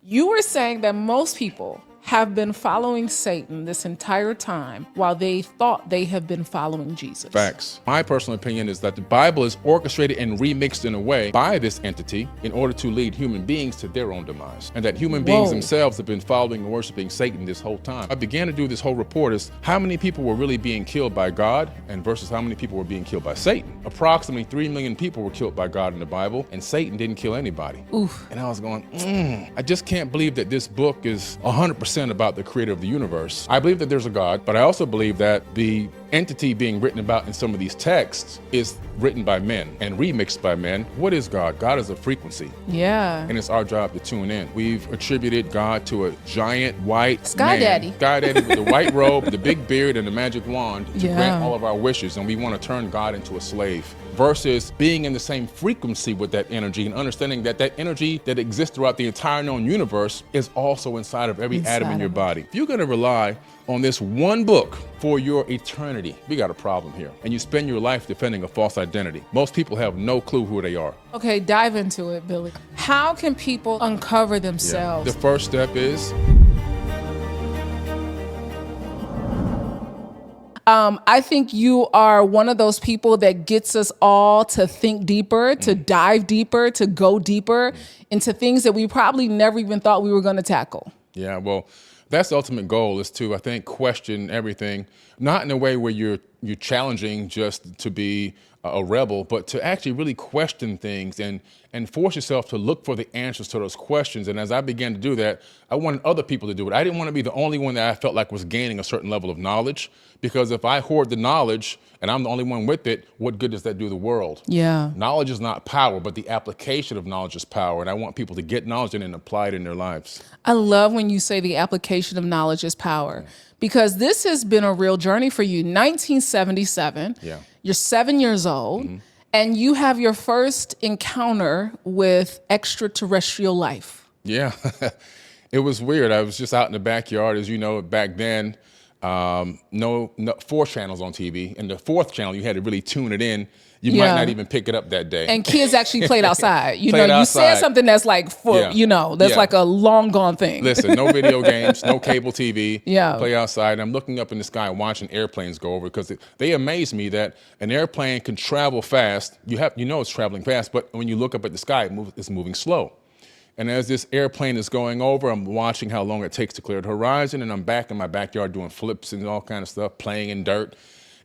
You were saying that most people have been following Satan this entire time while they thought they have been following Jesus. Facts. My personal opinion is that the Bible is orchestrated and remixed in a way by this entity in order to lead human beings to their own demise. And that human beings themselves have been following and worshiping Satan this whole time. I began to do this whole report is how many people were really being killed by God and versus how many people were being killed by Satan. Approximately 3 million people were killed by God in the Bible, and Satan didn't kill anybody. Oof. And I was going, I just can't believe that this book is 100% about the creator of the universe. I believe that there's a God, but I also believe that the entity being written about in some of these texts is written by men and remixed by men. What is God? God is a frequency. Yeah. And it's our job to tune in. We've attributed God to a giant white Sky man. Daddy. Sky Daddy with the white robe, the big beard, and the magic wand to grant all of our wishes. And we want to turn God into a slave versus being in the same frequency with that energy and understanding that that energy that exists throughout the entire known universe is also inside of every atom in your body. If you're going to rely on this one book for your eternity, we got a problem here. And you spend your life defending a false identity. Most people have no clue who they are. Okay, dive into it, Billy. How can people uncover themselves? The first step is I think you are one of those people that gets us all to think deeper, to dive deeper, to go deeper into things that we probably never even thought we were going to tackle. Yeah, well, that's the ultimate goal is to, I think, question everything, not in a way where you're challenging just to be a rebel, but to actually really question things and force yourself to look for the answers to those questions. And as I began to do that, I wanted other people to do it. I didn't want to be the only one that I felt like was gaining a certain level of knowledge, because if I hoard the knowledge and I'm the only one with it, what good does that do the world? Yeah. Knowledge is not power, but the application of knowledge is power. And I want people to get knowledge and apply it in their lives. I love when you say the application of knowledge is power, because this has been a real journey for you. 1977, you're 7 years old, and you have your first encounter with extraterrestrial life. Yeah, it was weird. I was just out in the backyard. As you know, back then, no 4 channels on TV. And the 4th channel, you had to really tune it in. You might not even pick it up that day. And kids actually played outside. You said something that's like, that's like a long gone thing. Listen, no video games, no cable TV. Yeah. Play outside. And I'm looking up in the sky and watching airplanes go over, because they amaze me that an airplane can travel fast. You know it's traveling fast, but when you look up at the sky, it's moving slow. And as this airplane is going over, I'm watching how long it takes to clear the horizon, and I'm back in my backyard doing flips and all kind of stuff, playing in dirt.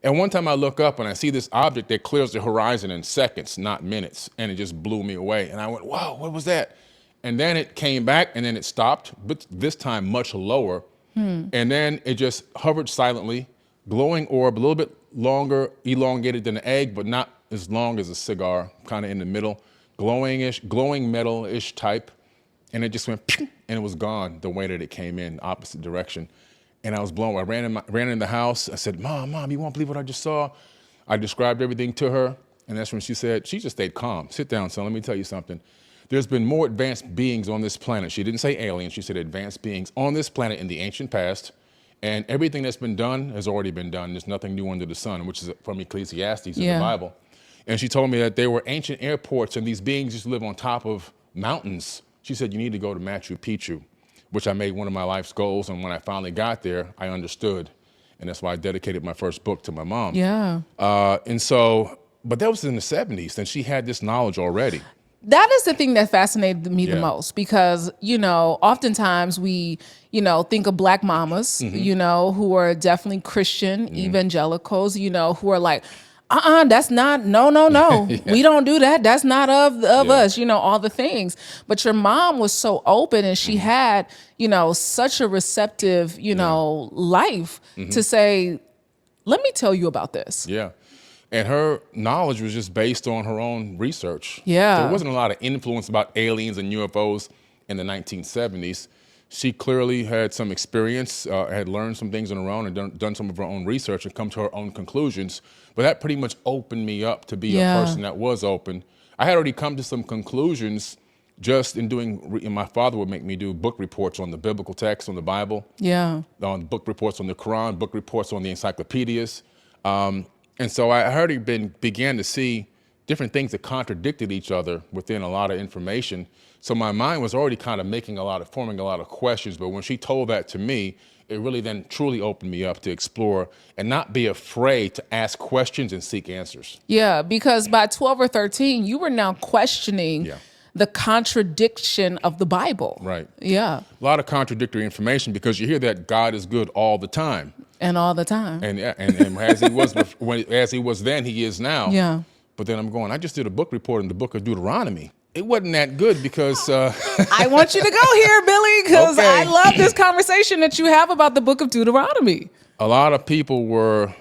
And one time I look up and I see this object that clears the horizon in seconds, not minutes, and it just blew me away. And I went, wow, what was that? And then it came back and then it stopped, but this time much lower. And then it just hovered silently, glowing orb, a little bit longer, elongated than an egg, but not as long as a cigar, kind of in the middle, glowing metal-ish type. And it just went, and it was gone the way that it came in, opposite direction. And I was blown. I ran in the house. I said, Mom, you won't believe what I just saw. I described everything to her. And that's when she said, she just stayed calm. Sit down, son, let me tell you something. There's been more advanced beings on this planet. She didn't say aliens, she said advanced beings on this planet in the ancient past. And everything that's been done has already been done. There's nothing new under the sun, which is from Ecclesiastes in the Bible. And she told me that there were ancient airports and these beings used to live on top of mountains. She said, you need to go to Machu Picchu, which I made one of my life's goals. And when I finally got there, I understood. And that's why I dedicated my first book to my mom. Yeah. But that was in the 70s, and she had this knowledge already. That is the thing that fascinated me the most, because, oftentimes we, think of Black mamas, who are definitely Christian, evangelicals, who are like, that's not, no. We don't do that. That's not of us, all the things. But your mom was so open, and she had, such a receptive, life to say, let me tell you about this. Yeah. And her knowledge was just based on her own research. Yeah. There wasn't a lot of influence about aliens and UFOs in the 1970s. She clearly had some experience, had learned some things on her own and done some of her own research and come to her own conclusions. But that pretty much opened me up to be a person that was open. I had already come to some conclusions just in doing, and my father would make me do book reports on the biblical text, on the Bible. Yeah. On book reports on the Quran, book reports on the encyclopedias. And so I already began to see different things that contradicted each other within a lot of information. So my mind was already kind of forming a lot of questions. But when she told that to me, it really then truly opened me up to explore and not be afraid to ask questions and seek answers. Yeah, because by 12 or 13, you were now questioning the contradiction of the Bible. Right. Yeah. A lot of contradictory information, because you hear that God is good all the time. And all the time. And as he was as he was then, he is now. Yeah. But then I'm going, I just did a book report in the Book of Deuteronomy. It wasn't that good because... I want you to go here, Billy, because I love this conversation that you have about the Book of Deuteronomy. A lot of people were,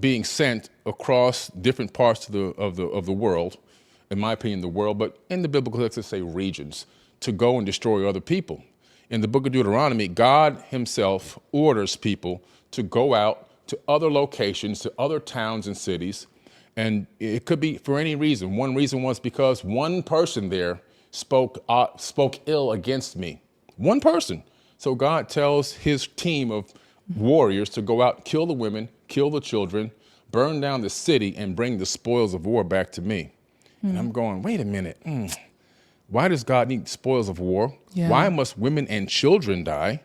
being sent across different parts of the world, in my opinion, the world, but in the biblical text, let's say regions, to go and destroy other people. In the Book of Deuteronomy, God himself orders people to go out to other locations, to other towns and cities. And it could be for any reason. One reason was because one person there spoke ill against me. One person. So God tells his team of warriors to go out, kill the women, kill the children, burn down the city, and bring the spoils of war back to me. And I'm going, wait a minute. Why does God need spoils of war? Yeah. Why must women and children die?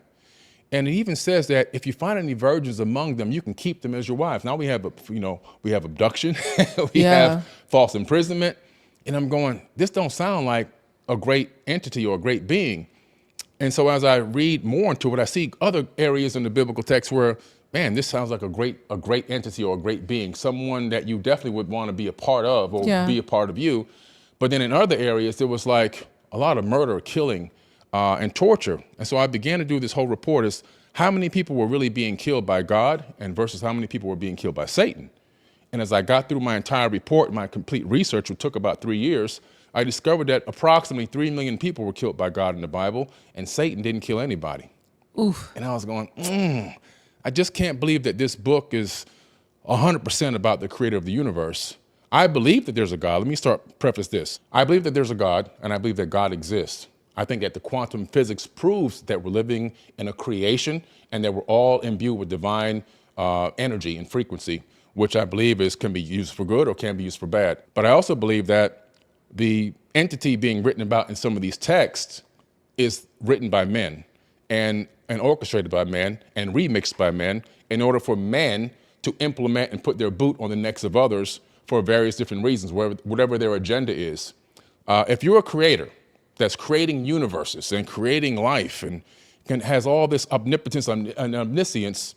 And it even says that if you find any virgins among them, you can keep them as your wives. Now we have abduction, we have false imprisonment. And I'm going, this don't sound like a great entity or a great being. And so as I read more into it, I see other areas in the biblical text where, man, this sounds like a great entity or a great being, someone that you definitely would want to be a part of or be a part of you. But then in other areas, there was like a lot of murder, killing, and torture. And so I began to do this whole report is how many people were really being killed by God and versus how many people were being killed by Satan. And as I got through my entire report, my complete research, which took about 3 years, I discovered that approximately 3 million people were killed by God in the Bible, and Satan didn't kill anybody. Oof. And I was going, I just can't believe that this book is 100% about the creator of the universe. I believe that there's a God. Let me preface this. I believe that there's a God, and I believe that God exists. I think that the quantum physics proves that we're living in a creation and that we're all imbued with divine energy and frequency, which I believe can be used for good or can be used for bad. But I also believe that the entity being written about in some of these texts is written by men and orchestrated by men and remixed by men in order for men to implement and put their boot on the necks of others for various different reasons, whatever their agenda is. If you're a creator that's creating universes and creating life and has all this omnipotence and omniscience,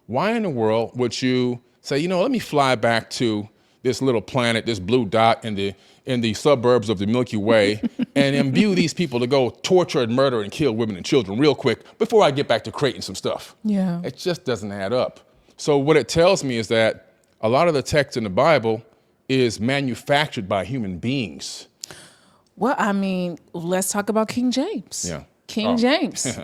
why in the world would you say, let me fly back to this little planet, this blue dot in the suburbs of the Milky Way and imbue these people to go torture and murder and kill women and children real quick before I get back to creating some stuff? Yeah. It just doesn't add up. So what it tells me is that a lot of the text in the Bible is manufactured by human beings. Well, I mean, let's talk about King James. Yeah. King James.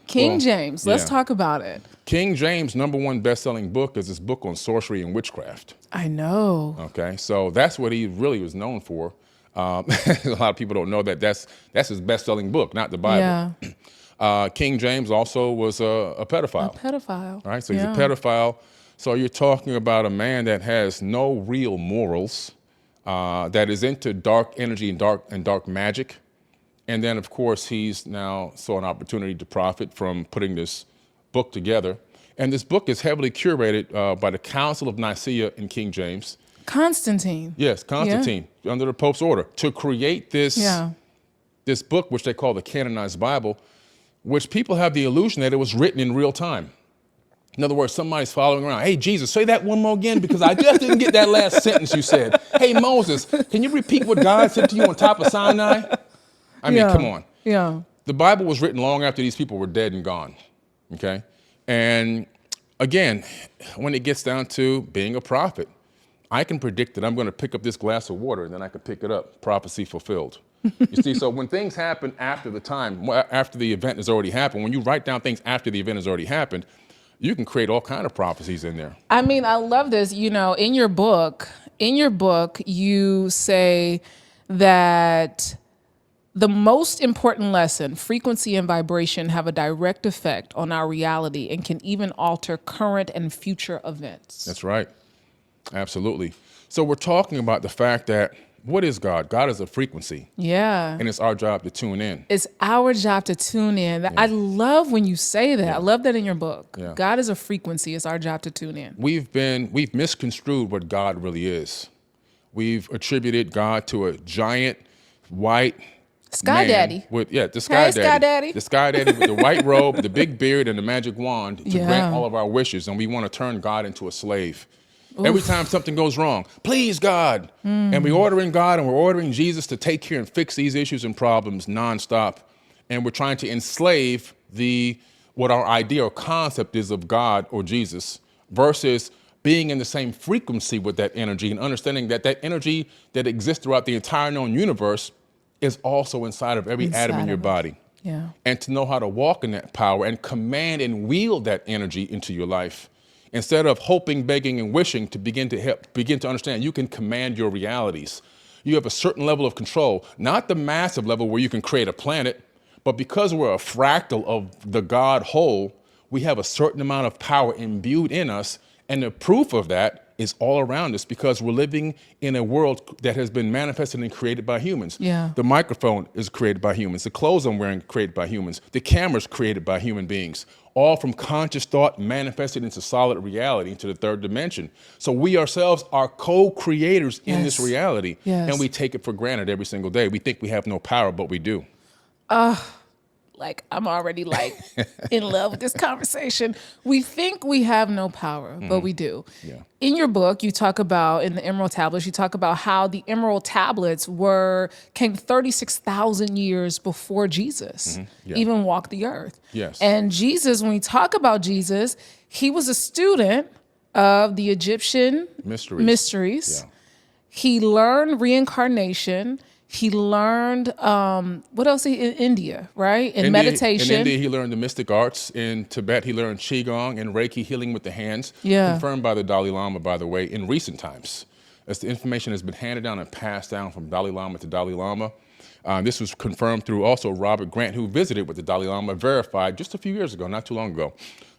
King James. Let's talk about it. King James' #1 best-selling book is his book on sorcery and witchcraft. I know. Okay, so that's what he really was known for. A lot of people don't know that that's his best-selling book, not the Bible. Yeah. King James also was a pedophile. A pedophile. All right, so he's a pedophile. So you're talking about a man that has no real morals, that is into dark energy and dark magic. And then, of course, he's now saw an opportunity to profit from putting this book together. And this book is heavily curated by the Council of Nicaea in King James. Constantine. Yes, Constantine, under the Pope's order, to create this book, which they call the Canonized Bible, which people have the illusion that it was written in real time. In other words, somebody's following around. Hey, Jesus, say that one more again because I just didn't get that last sentence you said. Hey, Moses, can you repeat what God said to you on top of Sinai? I mean, come on. Yeah. The Bible was written long after these people were dead and gone, okay? And again, when it gets down to being a prophet, I can predict that I'm going to pick up this glass of water and then I can pick it up. Prophecy fulfilled. You see, so when things happen after the event has already happened, when you write down things after the event has already happened, you can create all kinds of prophecies in there. I mean, I love this. In your book, you say that the most important lesson, frequency and vibration, have a direct effect on our reality and can even alter current and future events. That's right. Absolutely. So we're talking about the fact that what is God? God is a frequency. Yeah. And it's our job to tune in. It's our job to tune in. I love when you say that. I love that in your book. Yeah. God is a frequency. It's our job to tune in. We've misconstrued what God really is. We've attributed God to a giant white Sky man Daddy. The Sky Daddy. Sky Daddy. The Sky Daddy with the white robe, the big beard, and the magic wand to Yeah. grant all of our wishes. And we want to turn God into a slave. Every time something goes wrong, please, God. And we're ordering God and we're ordering Jesus to take care and fix these issues and problems nonstop. And we're trying to enslave what our idea or concept is of God or Jesus versus being in the same frequency with that energy and understanding that that energy that exists throughout the entire known universe is also inside of every atom in your body. Yeah. And to know how to walk in that power and command and wield that energy into your life. Instead of hoping, begging, and wishing to begin to understand, you can command your realities. You have a certain level of control, not the massive level where you can create a planet, but because we're a fractal of the God whole, we have a certain amount of power imbued in us. And the proof of that is all around us because we're living in a world that has been manifested and created by humans. Yeah. The microphone is created by humans. The clothes I'm wearing created by humans. The camera's created by human beings. All from conscious thought manifested into solid reality, into the third dimension. So we ourselves are co-creators in this reality. Yes. And we take it for granted every single day. We think we have no power, but we do. Like, I'm already in love with this conversation. We think we have no power, but we do. Yeah. In your book, you talk about, in the Emerald Tablets, you talk about how the Emerald Tablets came 36,000 years before Jesus even walked the earth. Yes. And Jesus, when we talk about Jesus, he was a student of the Egyptian mysteries. Yeah. He learned reincarnation. He learned, what else? In India, right? In meditation. In India, he learned the mystic arts. In Tibet, he learned Qigong and Reiki, healing with the hands. Yeah. Confirmed by the Dalai Lama, by the way, in recent times. As the information has been handed down and passed down from Dalai Lama to Dalai Lama. This was confirmed through also Robert Grant, who visited with the Dalai Lama, verified just a few years ago, not too long ago.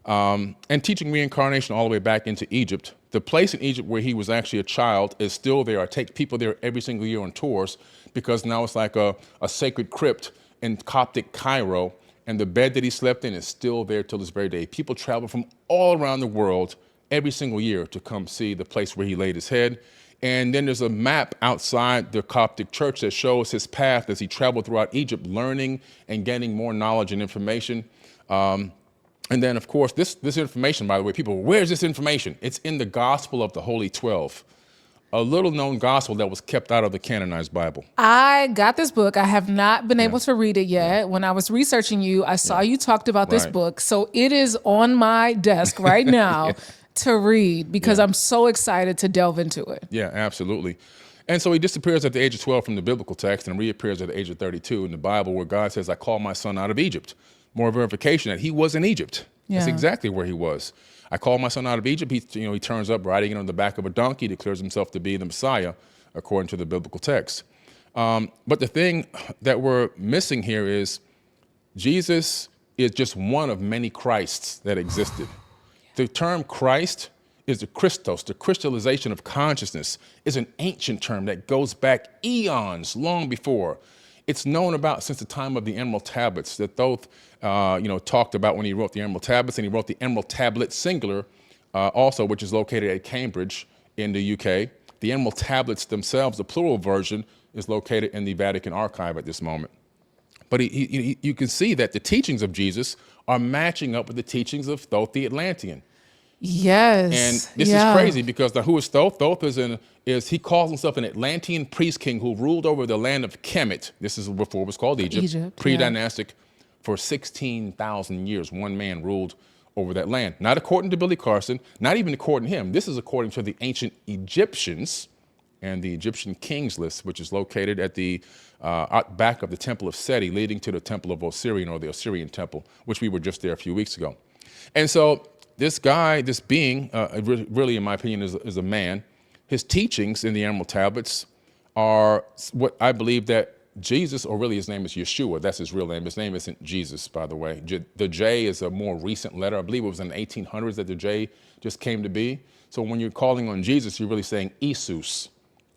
And teaching reincarnation all the way back into Egypt. The place in Egypt where he was actually a child is still there. I take people there every single year on tours because now it's like a sacred crypt in Coptic Cairo, and the bed that he slept in is still there till this very day. People travel from all around the world every single year to come see the place where he laid his head. And then there's a map outside the Coptic church that shows his path as he traveled throughout Egypt, learning and gaining more knowledge and information. And then, of course, this information, by the way, people, where's this information? It's in the Gospel of the Holy 12, a little-known gospel that was kept out of the canonized Bible. I got this book. I have not been able to read it yet. When I was researching you, I saw you talked about this book. So it is on my desk right now to read because I'm so excited to delve into it. Yeah, absolutely. And so he disappears at the age of 12 from the biblical text and reappears at the age of 32 in the Bible where God says, I call my son out of Egypt. More verification that he was in Egypt. That's exactly where he was. I call my son out of Egypt. He turns up riding on the back of a donkey, declares himself to be the Messiah, according to the biblical text. But the thing that we're missing here is Jesus is just one of many Christs that existed. The term Christ is the Christos, the crystallization of consciousness, is an ancient term that goes back eons long before. It's known about since the time of the Emerald Tablets that Thoth, talked about when he wrote the Emerald Tablets, and he wrote the Emerald Tablet singular also, which is located at Cambridge in the UK. The Emerald Tablets themselves, the plural version, is located in the Vatican Archive at this moment. But you can see that the teachings of Jesus are matching up with the teachings of Thoth the Atlantean. Yes. And this is crazy because who is Thoth? Thoth he calls himself an Atlantean priest king who ruled over the land of Kemet. This is before it was called Egypt. Pre-dynastic for 16,000 years. One man ruled over that land. Not according to Billy Carson, not even according to him. This is according to the ancient Egyptians and the Egyptian Kings list, which is located at the back of the Temple of Seti, leading to the Temple of Osirian, or the Osirian Temple, which we were just there a few weeks ago. And so this guy, this being, really, in my opinion, is a man. His teachings in the Emerald Tablets are what I believe that Jesus, or really his name is Yeshua, that's his real name. His name isn't Jesus, by the way. The J is a more recent letter. I believe it was in the 1800s that the J just came to be. So when you're calling on Jesus, you're really saying Jesus.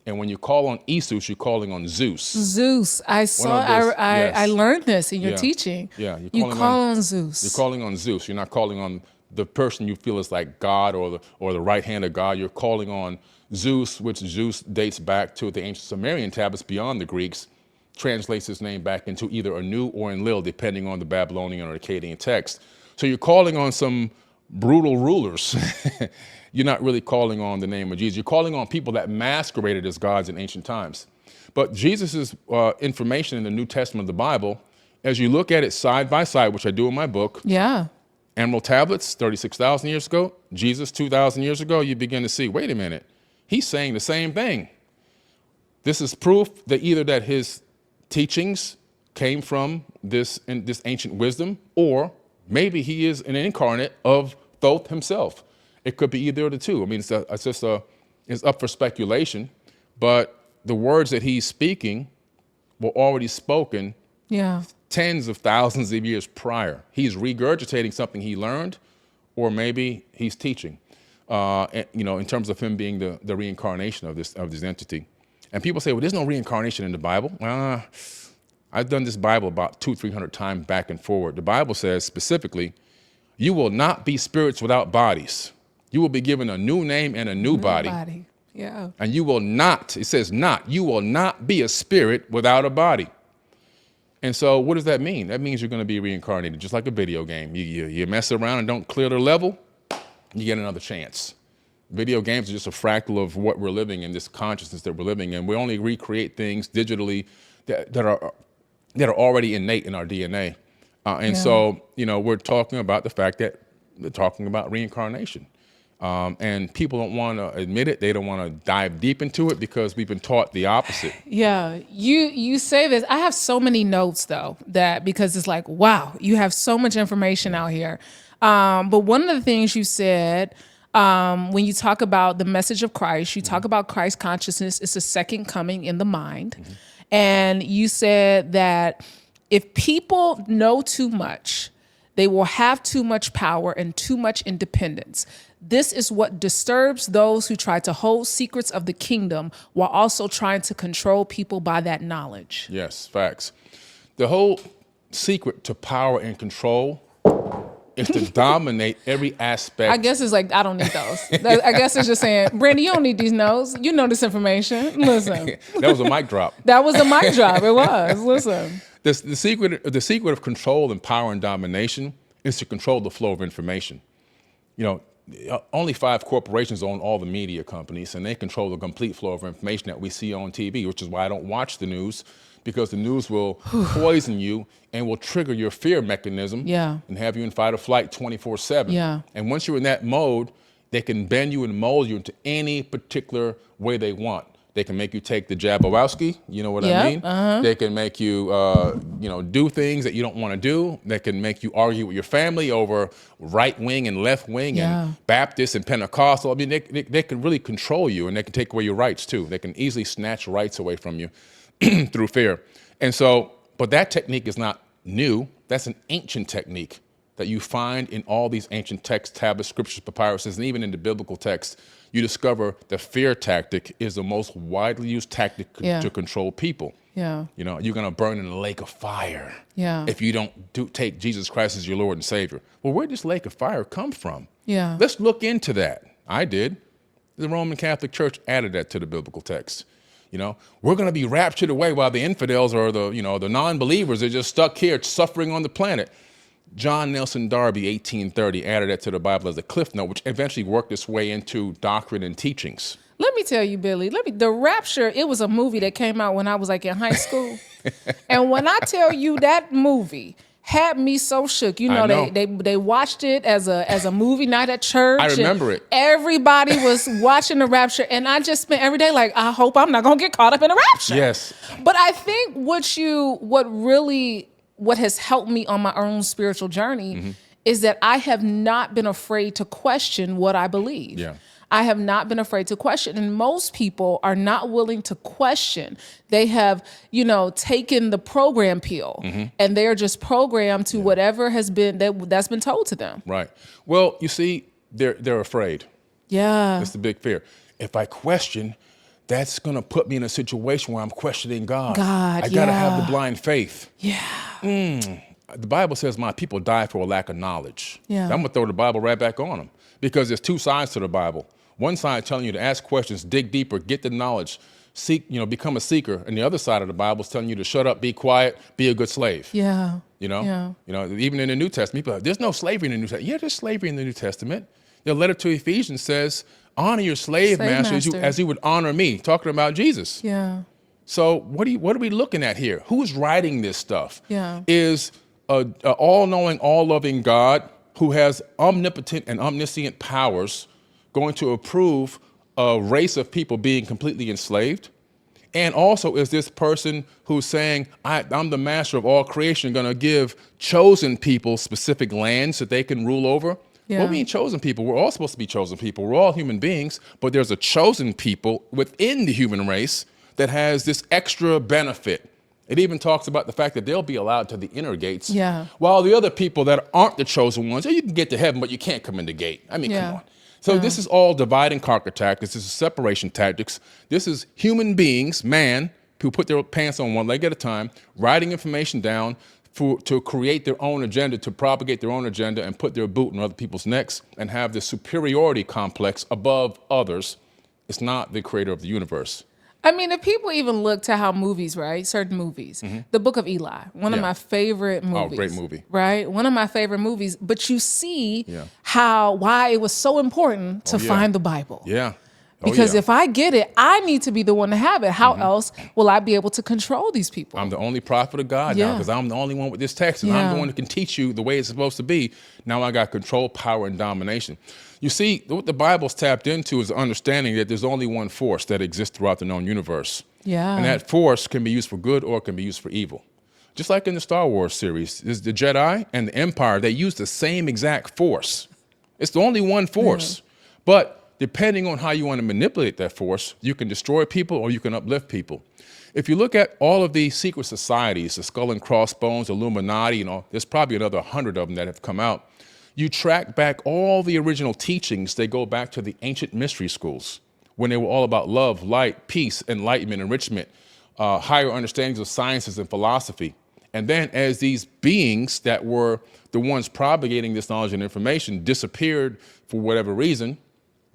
And when you call on Jesus, you're calling on Zeus. Zeus. I learned this in your teaching. Yeah. You call on Zeus. You're calling on Zeus. You're not calling on the person you feel is like God or the right hand of God. You're calling on Zeus, which Zeus dates back to the ancient Sumerian tablets beyond the Greeks, translates his name back into either Anu or Enlil, depending on the Babylonian or Akkadian text. So you're calling on some brutal rulers. You're not really calling on the name of Jesus. You're calling on people that masqueraded as gods in ancient times. But Jesus' information in the New Testament of the Bible, as you look at it side by side, which I do in my book, Emerald tablets 36,000 years ago, Jesus 2,000 years ago, you begin to see, wait a minute, he's saying the same thing. This is proof that either that his teachings came from this ancient wisdom, or maybe he is an incarnate of Thoth himself. It could be either of the two. I mean, it's up for speculation, but the words that he's speaking were already spoken tens of thousands of years prior. He's regurgitating something he learned, or maybe he's teaching, in terms of him being the reincarnation of this entity. And people say, well, there's no reincarnation in the Bible. I've done this Bible about 200-300 times back and forward. The Bible says specifically, you will not be spirits without bodies. You will be given a new name and a new body. Yeah. And you will not, it says not, you will not be a spirit without a body. And so what does that mean? That means you're going to be reincarnated, just like a video game. You mess around and don't clear the level, you get another chance. Video games are just a fractal of what we're living in, this consciousness that we're living in. We only recreate things digitally that are already innate in our DNA. So, we're talking about the fact that we're talking about reincarnation. And people don't want to admit it. They don't want to dive deep into it because we've been taught the opposite. Yeah, you say this. I have so many notes though, because it's like, wow, you have so much information out here. But one of the things you said, when you talk about the message of Christ, you talk about Christ consciousness. It's a second coming in the mind. Mm-hmm. And you said that if people know too much, they will have too much power and too much independence. This is what disturbs those who try to hold secrets of the kingdom while also trying to control people by that knowledge. Yes, facts. The whole secret to power and control is to dominate every aspect. I guess it's like, I don't need those. I guess it's just saying, Brandy, you don't need these notes. You know this information. Listen. That was a mic drop. That was a mic drop. It was. Listen. The secret of control and power and domination is to control the flow of information. Only 5 corporations own all the media companies, and they control the complete flow of information that we see on TV, which is why I don't watch the news, because the news will poison you and will trigger your fear mechanism and have you in fight or flight 24/7. Yeah. And once you're in that mode, they can bend you and mold you into any particular way they want. They can make you take the Jabberwocky, you know what I mean? Uh-huh. They can make you, do things that you don't want to do. They can make you argue with your family over right wing and left wing and Baptist and Pentecostal. I mean, they can really control you, and they can take away your rights too. They can easily snatch rights away from you through fear. And so, but that technique is not new. That's an ancient technique that you find in all these ancient texts, tablets, scriptures, papyruses, and even in the biblical texts. You discover the fear tactic is the most widely used tactic to control people. Yeah. You're going to burn in a lake of fire if you don't take Jesus Christ as your Lord and Savior. Well, where did this lake of fire come from? Yeah. Let's look into that. I did. The Roman Catholic Church added that to the biblical text. We're going to be raptured away while the infidels or the non-believers are just stuck here suffering on the planet. John Nelson Darby, 1830, added that to the Bible as a cliff note, which eventually worked its way into doctrine and teachings. Let me tell you, Billy, the Rapture, it was a movie that came out when I was like in high school. And when I tell you that movie had me so shook, they watched it as a movie night at church. I remember it. Everybody was watching the Rapture, and I just spent every day like, I hope I'm not going to get caught up in the Rapture. Yes. But I think what has helped me on my own spiritual journey is that I have not been afraid to question what I believe. Yeah. I have not been afraid to question. And most people are not willing to question. They have, taken the program pill and they're just programmed to whatever has been that's been told to them. Right. Well, you see, they're afraid. Yeah. That's the big fear. If I question, that's going to put me in a situation where I'm questioning God. I got to have the blind faith. Yeah. The Bible says my people die for a lack of knowledge. Yeah. I'm going to throw the Bible right back on them because there's two sides to the Bible. One side telling you to ask questions, dig deeper, get the knowledge, seek, become a seeker. And the other side of the Bible is telling you to shut up, be quiet, be a good slave. Yeah. Even in the New Testament, people are, there's no slavery in the New Testament. Yeah, there's slavery in the New Testament. The letter to Ephesians says, honor your slave master as you would honor me, talking about Jesus. Yeah. So what are we looking at here? Who's writing this stuff? Yeah. Is a all-knowing, all-loving God who has omnipotent and omniscient powers going to approve a race of people being completely enslaved? And also, is this person who's saying, I'm the master of all creation, going to give chosen people specific lands that they can rule over? Yeah. What do you mean chosen people? We're all supposed to be chosen people. We're all human beings, but there's a chosen people within the human race that has this extra benefit. It even talks about the fact that they'll be allowed to the inner gates, while the other people that aren't the chosen ones, you can get to heaven, but you can't come in the gate. I mean, come on. So this is all divide and conquer tactics. This is separation tactics. This is human beings, man, who put their pants on one leg at a time, writing information down to create their own agenda, to propagate their own agenda and put their boot in other people's necks and have this superiority complex above others. It's not the creator of the universe. I mean, if people even look to how movies, right? Certain movies, the Book of Eli, one of my favorite movies. Oh, great movie. Right? One of my favorite movies. But you see why it was so important to find the Bible. Yeah. Because if I get it, I need to be the one to have it. How else will I be able to control these people? I'm the only prophet of God now because I'm the only one with this text and I'm the one who can teach you the way it's supposed to be. Now I got control, power, and domination. You see, what the Bible's tapped into is the understanding that there's only one force that exists throughout the known universe. Yeah. And that force can be used for good or it can be used for evil. Just like in the Star Wars series, there's the Jedi and the Empire, they use the same exact force. It's the only one force. But depending on how you want to manipulate that force, you can destroy people or you can uplift people. If you look at all of these secret societies, the Skull and Crossbones, Illuminati, there's probably another 100 of them that have come out. You track back all the original teachings, they go back to the ancient mystery schools when they were all about love, light, peace, enlightenment, enrichment, higher understandings of sciences and philosophy. And then as these beings that were the ones propagating this knowledge and information disappeared for whatever reason,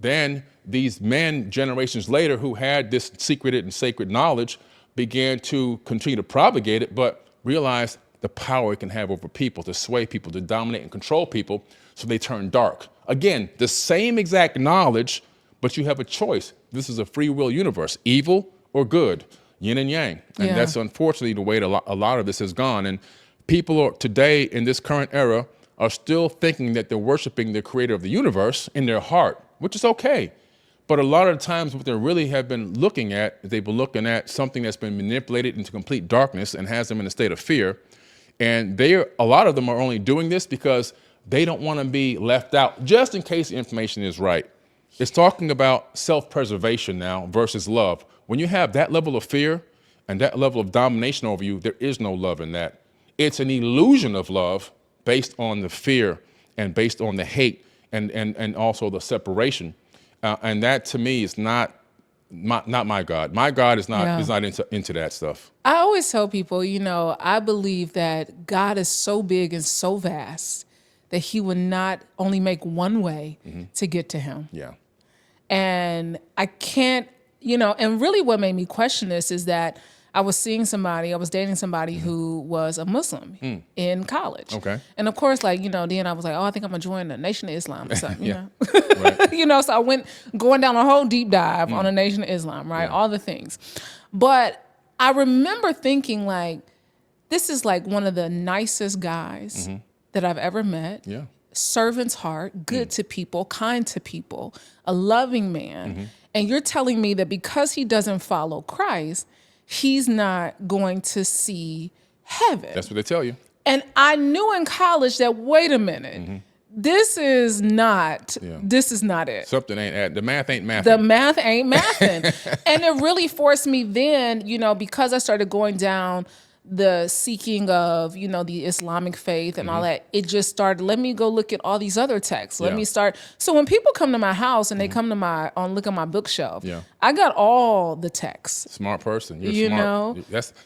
then these men generations later who had this secreted and sacred knowledge began to continue to propagate it, but realized the power it can have over people, to sway people, to dominate and control people, so they turn dark. Again, the same exact knowledge, but you have a choice. This is a free will universe, evil or good, yin and yang. And that's unfortunately the way a lot of this has gone. And people are today in this current era are still thinking that they're worshiping the creator of the universe in their heart, which is okay. But a lot of the times what they really have been looking at, they've been looking at something that's been manipulated into complete darkness and has them in a state of fear. And a lot of them are only doing this because they don't want to be left out, just in case the information is right. It's talking about self-preservation now versus love. When you have that level of fear and that level of domination over you, there is no love in that. It's an illusion of love based on the fear and based on the hate and also the separation. And that to me is not my God. My God is not into that stuff. I always tell people, I believe that God is so big and so vast that he would not only make one way to get to him. Yeah. And I can't, and really what made me question this is that I was dating somebody who was a Muslim in college. Okay. And of course, then I was like, I think I'm gonna join the Nation of Islam or something, Right. So I went going down a whole deep dive on the Nation of Islam, right? Yeah. All the things. But I remember thinking this is one of the nicest guys that I've ever met. Yeah. Servant's heart, good to people, kind to people, a loving man. And you're telling me that because he doesn't follow Christ, he's not going to see heaven. That's what they tell you. And I knew in college that, wait a minute, this is not it. Something ain't the math ain't mathing. The math ain't mathing. And it really forced me then, because I started going down the seeking of, the Islamic faith and all that, it just started, let me go look at all these other texts. Let me start. So when people come to my house and they come to look at my bookshelf, I got all the texts. Smart person. You're smart.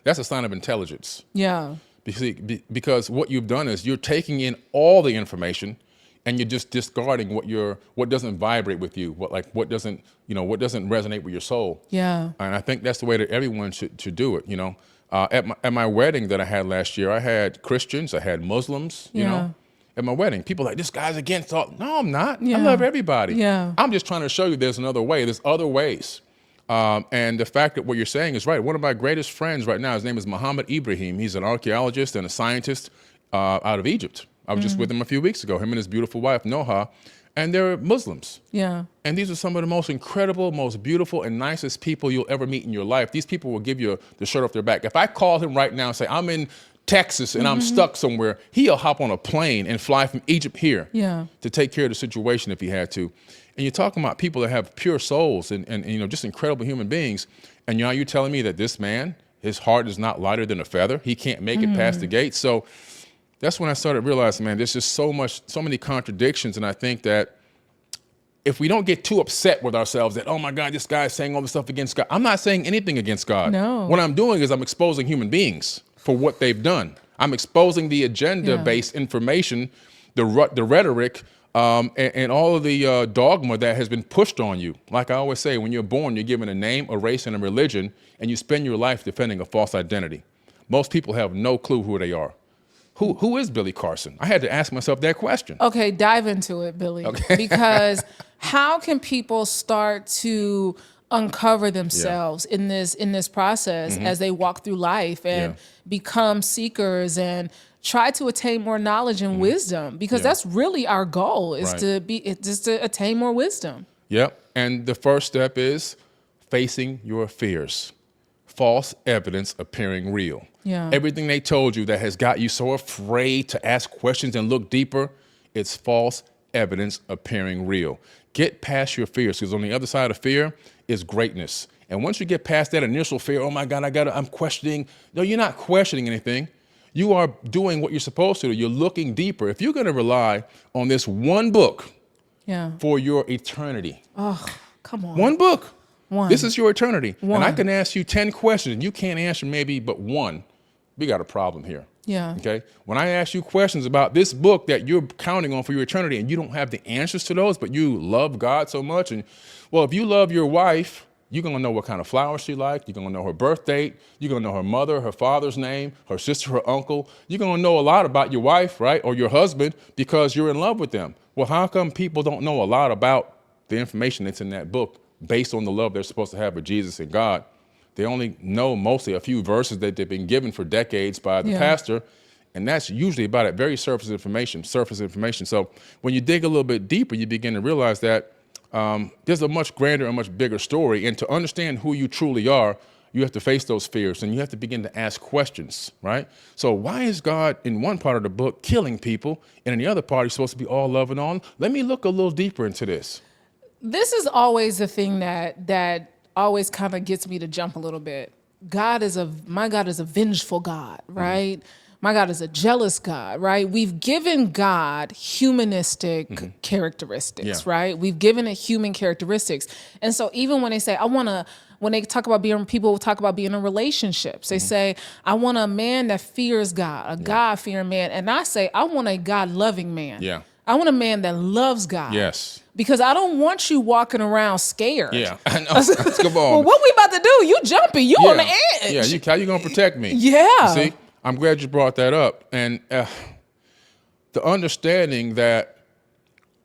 That's a sign of intelligence. Yeah. Because what you've done is you're taking in all the information and you're just discarding what doesn't vibrate with you, what doesn't resonate with your soul. Yeah. And I think that's the way that everyone should do it. At my wedding that I had last year, I had Christians, I had Muslims, at my wedding. People like, this guy's against all. No, I'm not. I love everybody. Yeah. I'm just trying to show you there's another way. There's other ways. And the fact that what you're saying is right. One of my greatest friends right now, his name is Muhammad Ibrahim. He's an archaeologist and a scientist out of Egypt. I was just with him a few weeks ago, him and his beautiful wife, Noha, and they're Muslims. Yeah. And these are some of the most incredible, most beautiful, and nicest people you'll ever meet in your life. These people will give you the shirt off their back. If I call him right now and say, I'm in Texas and I'm stuck somewhere, he'll hop on a plane and fly from Egypt here to take care of the situation if he had to. And you're talking about people that have pure souls and just incredible human beings. And now you're telling me that this man, his heart is not lighter than a feather. He can't make it past the gate. So that's when I started realizing, man, there's just so many contradictions. And I think that if we don't get too upset with ourselves that, oh my God, this guy's saying all this stuff against God. I'm not saying anything against God. No. What I'm doing is I'm exposing human beings for what they've done. I'm exposing the agenda-based information, the rhetoric, and all of the dogma that has been pushed on you. Like I always say, when you're born, you're given a name, a race, and a religion, and you spend your life defending a false identity. Most people have no clue who they are. Who is Billy Carson? I had to ask myself that question. Okay, dive into it, Billy. Okay. Because how can people start to uncover themselves in this process as they walk through life and become seekers and try to attain more knowledge and wisdom? Because that's really our goal, is to attain more wisdom. Yep. And the first step is facing your fears. False evidence appearing real. Yeah. Everything they told you that has got you so afraid to ask questions and look deeper, it's false evidence appearing real. Get past your fears, because on the other side of fear is greatness. And once you get past that initial fear, oh my God, I'm questioning. No, you're not questioning anything. You are doing what you're supposed to do. You're looking deeper. If you're going to rely on this one book for your eternity. Oh, come on. One book. One. This is your eternity. One. And I can ask you 10 questions and you can't answer maybe but one. We got a problem here. Yeah. Okay. When I ask you questions about this book that you're counting on for your eternity and you don't have the answers to those, but you love God so much. And well, if you love your wife, you're going to know what kind of flowers she liked. You're going to know her birth date. You're going to know her mother, her father's name, her sister, her uncle. You're going to know a lot about your wife, right? Or your husband, because you're in love with them. Well, how come people don't know a lot about the information that's in that book based on the love they're supposed to have with Jesus and God? They only know mostly a few verses that they've been given for decades by the pastor, and that's usually about it, very surface information. So when you dig a little bit deeper, you begin to realize that there's a much grander and much bigger story, and to understand who you truly are, you have to face those fears, and you have to begin to ask questions, right? So why is God in one part of the book killing people, and in the other part he's supposed to be all love and all? Let me look a little deeper into this. This is always the thing that always kind of gets me to jump a little bit. My God is a vengeful God, right? My God is a jealous God, right? We've given God humanistic characteristics, right? We've given it human characteristics. And so even when they say, when they talk about people talk about being in relationships, they say, I want a man that fears God, a God-fearing man. And I say, I want a God-loving man. Yeah. I want a man that loves God. Yes. Because I don't want you walking around scared. Yeah, I know. Come on. Well, what we about to do? You jumping. You on the edge. Yeah, how you going to protect me? Yeah. You see, I'm glad you brought that up. And the understanding that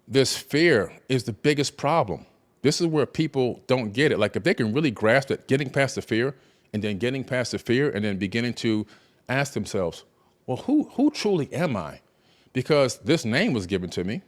this fear is the biggest problem. This is where people don't get it. Like if they can really grasp it, getting past the fear and then getting past the fear and then beginning to ask themselves, well, who truly am I? Because this name was given to me.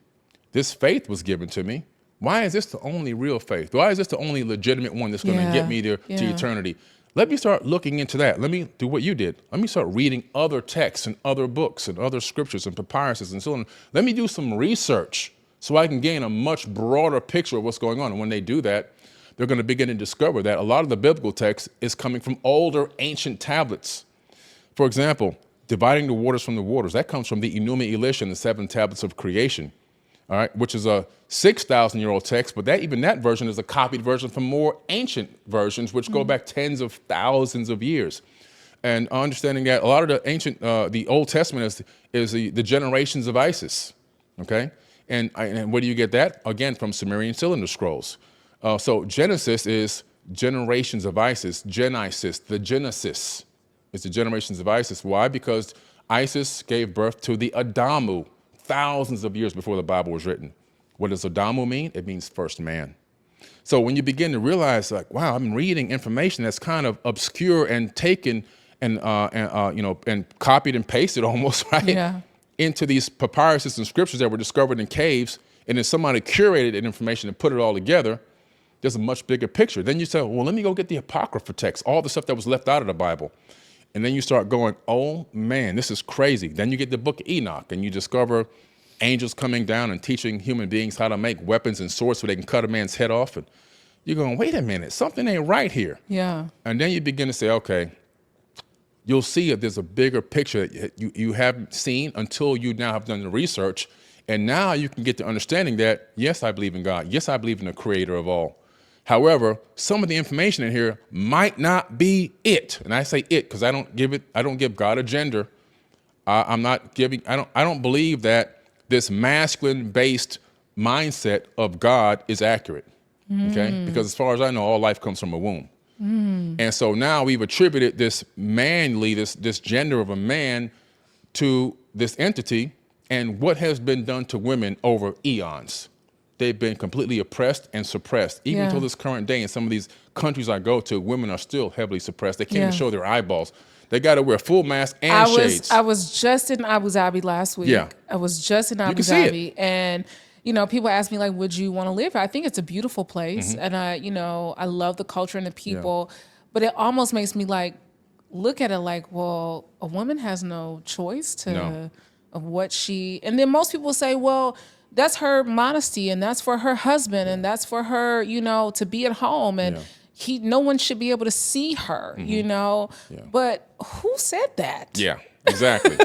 This faith was given to me. Why is this the only real faith? Why is this the only legitimate one that's going to get me to eternity? Let me start looking into that. Let me do what you did. Let me start reading other texts and other books and other scriptures and papyruses and so on. Let me do some research so I can gain a much broader picture of what's going on. And when they do that, they're going to begin to discover that a lot of the biblical text is coming from older ancient tablets. For example, dividing the waters from the waters, that comes from the Enuma Elish and the 7 tablets of creation, all right, which is a 6,000-year-old text, but even that version is a copied version from more ancient versions, which go back tens of thousands of years. And understanding that a lot of the ancient, the Old Testament is the generations of Isis, okay? And where do you get that? Again, from Sumerian cylinder scrolls. So Genesis is generations of Isis, Genesis, the Genesis is the generations of Isis. Why? Because Isis gave birth to the Adamu thousands of years before the Bible was written. What does Adamu mean? It means first man. So when you begin to realize, like, wow, I'm reading information that's kind of obscure and taken and copied and pasted almost, right? Yeah. Into these papyruses and scriptures that were discovered in caves, and then somebody curated that information and put it all together, there's a much bigger picture. Then you say, well, let me go get the Apocrypha text, all the stuff that was left out of the Bible. And then you start going, oh man, this is crazy. Then you get the Book of Enoch and you discover angels coming down and teaching human beings how to make weapons and swords so they can cut a man's head off. And you're going, wait a minute, something ain't right here. Yeah. And then you begin to say, okay, you'll see if there's a bigger picture that you haven't seen until you now have done the research. And now you can get the understanding that, yes, I believe in God. Yes, I believe in the creator of all. However, some of the information in here might not be it. And I say it because I don't give God a gender. I don't believe that this masculine-based mindset of God is accurate. Okay? Because as far as I know, all life comes from a womb. And so now we've attributed this manly, this gender of a man to this entity, and what has been done to women over eons. They've been completely oppressed and suppressed. Even until this current day, in some of these countries I go to, women are still heavily suppressed. They can't even show their eyeballs. They got to wear full mask and shades. I was just in Abu Dhabi last week. Yeah. I was just in Abu Dhabi, and people ask me, like, would you want to live here? I think it's a beautiful place, and I love the culture and the people, but it almost makes me like look at it like, well, a woman has no choice of what she. And then most people say, well, that's her modesty, and that's for her husband, and that's for her, to be at home, and no one should be able to see her, But who said that? Yeah, exactly.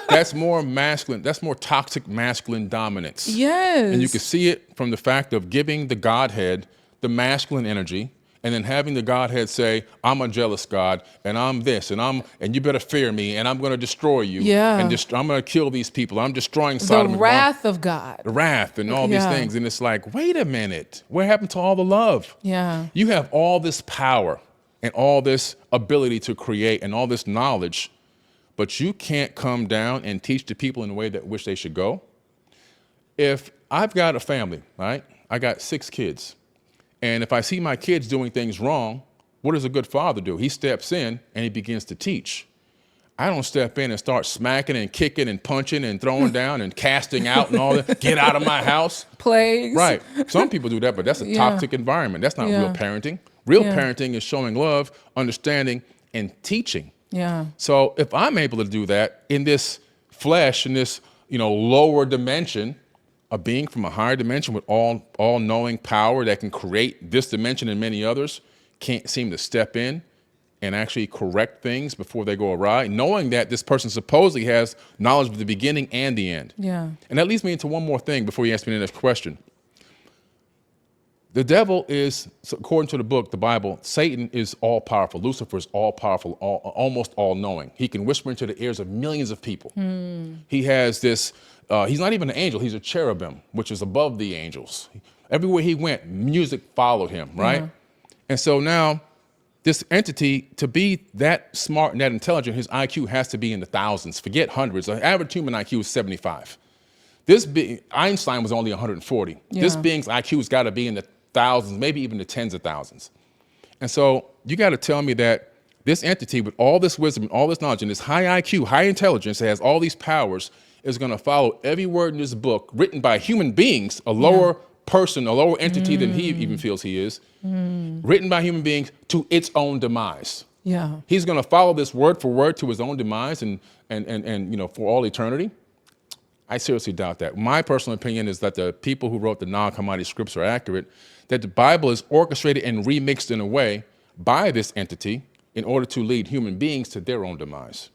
That's more masculine. That's more toxic masculine dominance. Yes. And you can see it from the fact of giving the Godhead the masculine energy, and then having the Godhead say, I'm a jealous God, and I'm this, and you better fear me, and I'm going to destroy you. Yeah. And I'm going to kill these people. I'm destroying Sodom and Gomorrah. The wrath of God. The wrath and all these things. And it's like, wait a minute. What happened to all the love? Yeah. You have all this power and all this ability to create and all this knowledge, but you can't come down and teach the people in the way that which they should go. If I've got a family, right? I got 6 kids. And if I see my kids doing things wrong, what does a good father do? He steps in and he begins to teach. I don't step in and start smacking and kicking and punching and throwing down and casting out and all that. Get out of my house. Plagues. Right. Some people do that, but that's a toxic environment. That's not real parenting. Real parenting is showing love, understanding, and teaching. Yeah. So if I'm able to do that in this flesh, in this lower dimension, a being from a higher dimension with all-knowing power that can create this dimension and many others, can't seem to step in and actually correct things before they go awry, knowing that this person supposedly has knowledge of the beginning and the end. Yeah. And that leads me into one more thing before you ask me the next question. The devil is, according to the book, the Bible, Satan is all-powerful. Lucifer is all-powerful, almost all-knowing. He can whisper into the ears of millions of people. He has this, he's not even an angel, he's a cherubim, which is above the angels. Everywhere he went, music followed him, right? And so now, this entity, to be that smart and that intelligent, his IQ has to be in the thousands. Forget hundreds. The average human IQ is 75. Einstein was only 140. This being's IQ has got to be in the thousands, maybe even the tens of thousands. And so you got to tell me that this entity with all this wisdom and all this knowledge and this high IQ, high intelligence, that has all these powers, is going to follow every word in this book written by human beings, a lower person, a lower entity than he even feels he is, written by human beings to its own demise. Yeah. He's going to follow this word for word to his own demise and for all eternity. I seriously doubt that. My personal opinion is that the people who wrote the non-Hammadi scripts are accurate, that the Bible is orchestrated and remixed in a way by this entity in order to lead human beings to their own demise.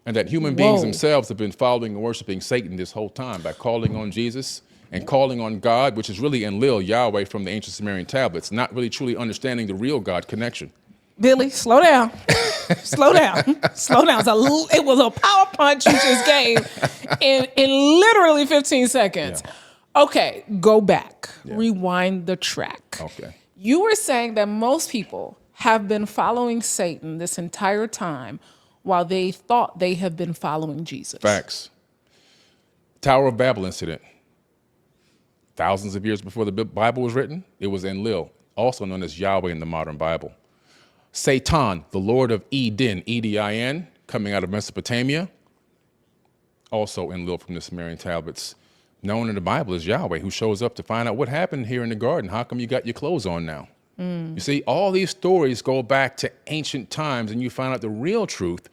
And that human beings themselves have been following and worshiping Satan this whole time by calling on Jesus and calling on God, which is really Enlil, Yahweh from the ancient Sumerian tablets, not really truly understanding the real God connection. Billy, slow down. Slow down. Slow down. It was a power punch you just gave in literally 15 seconds. Yeah. Okay, go back. Yeah. Rewind the track. Okay. You were saying that most people have been following Satan this entire time while they thought they have been following Jesus. Facts. Tower of Babel incident. Thousands of years before the Bible was written, it was Enlil, also known as Yahweh in the modern Bible. Satan, the Lord of Eden, E-D-I-N, coming out of Mesopotamia, also Enlil from the Sumerian tablets, known in the Bible as Yahweh, who shows up to find out what happened here in the garden. How come you got your clothes on now? You see, all these stories go back to ancient times, and you find out the real truth,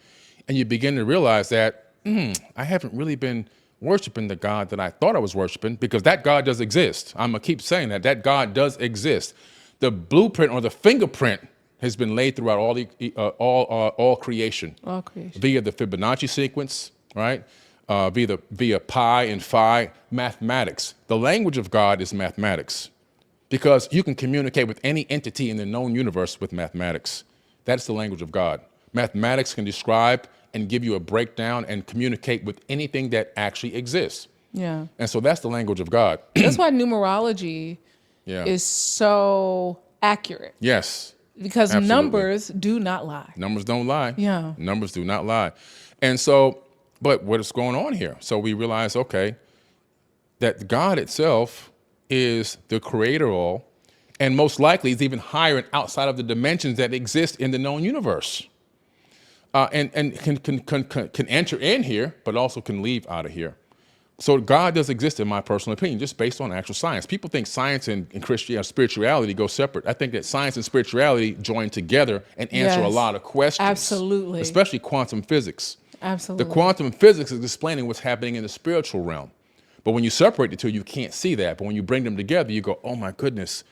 and you begin to realize that I haven't really been worshiping the God that I thought I was worshiping, because that God does exist. I'm going to keep saying that God does exist. The blueprint or the fingerprint has been laid throughout all creation. All creation. Via the Fibonacci sequence, right? Via pi and phi, mathematics. The language of God is mathematics, because you can communicate with any entity in the known universe with mathematics. That's the language of God. Mathematics can describe and give you a breakdown and communicate with anything that actually exists. Yeah. And so that's the language of God. That's why numerology is so accurate. Yes. Because absolutely. Numbers do not lie. Numbers don't lie. Yeah. Numbers do not lie. And so, but what is going on here? So we realize, okay, that God itself is the creator of all, and most likely is even higher and outside of the dimensions that exist in the known universe. And can enter in here, but also can leave out of here. So God does exist, in my personal opinion, just based on actual science. People think science and Christianity, spirituality go separate. I think that science and spirituality join together and answer a lot of questions. Absolutely. Especially quantum physics. Absolutely. The quantum physics is explaining what's happening in the spiritual realm. But when you separate the two, you can't see that. But when you bring them together, you go, oh my goodness,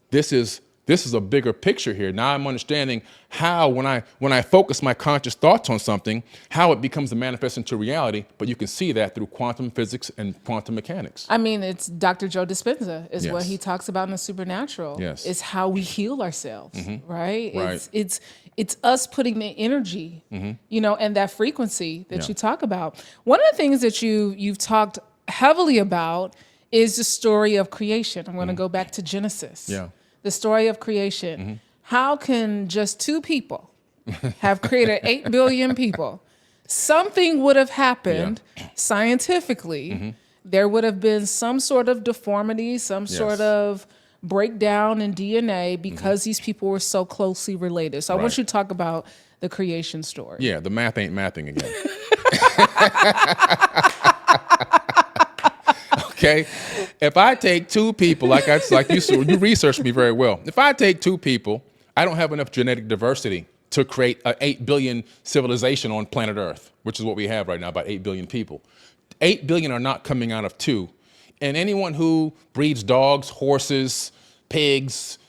this is a bigger picture here. Now I'm understanding how, when I focus my conscious thoughts on something, how it becomes a manifest into reality. But you can see that through quantum physics and quantum mechanics. I mean, it's Dr. Joe Dispenza is Yes. what he talks about in the supernatural. Yes. It's how we heal ourselves, right? Right. It's us putting the energy, and that frequency that you talk about. One of the things that you've talked heavily about is the story of creation. I'm going to go back to Genesis. Yeah. The story of creation. How can just two people have created 8 billion people? Something would have happened scientifically. There would have been some sort of deformity, some sort of breakdown in DNA because these people were so closely related. So I want you to talk about the creation story. Yeah, the math ain't mathing again. Okay, if I take two people, like you researched me very well. If I take two people, I don't have enough genetic diversity to create an 8 billion civilization on planet Earth, which is what we have right now, about 8 billion people. 8 billion are not coming out of two. And anyone who breeds dogs, horses, pigs,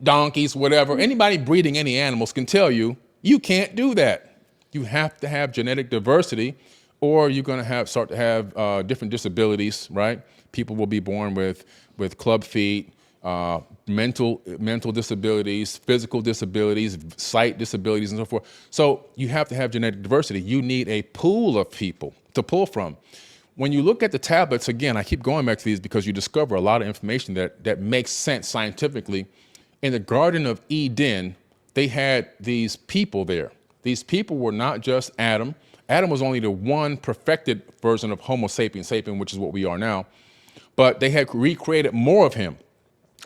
donkeys, whatever, anybody breeding any animals can tell you, you can't do that. You have to have genetic diversity, or you're going to start to have different disabilities, right? People will be born with club feet, mental disabilities, physical disabilities, sight disabilities, and so forth. So you have to have genetic diversity. You need a pool of people to pull from. When you look at the tablets, again, I keep going back to these because you discover a lot of information that makes sense scientifically. In the Garden of Eden, they had these people there. These people were not just Adam. Adam was only the one perfected version of Homo sapiens sapien, which is what we are now. But they had recreated more of him.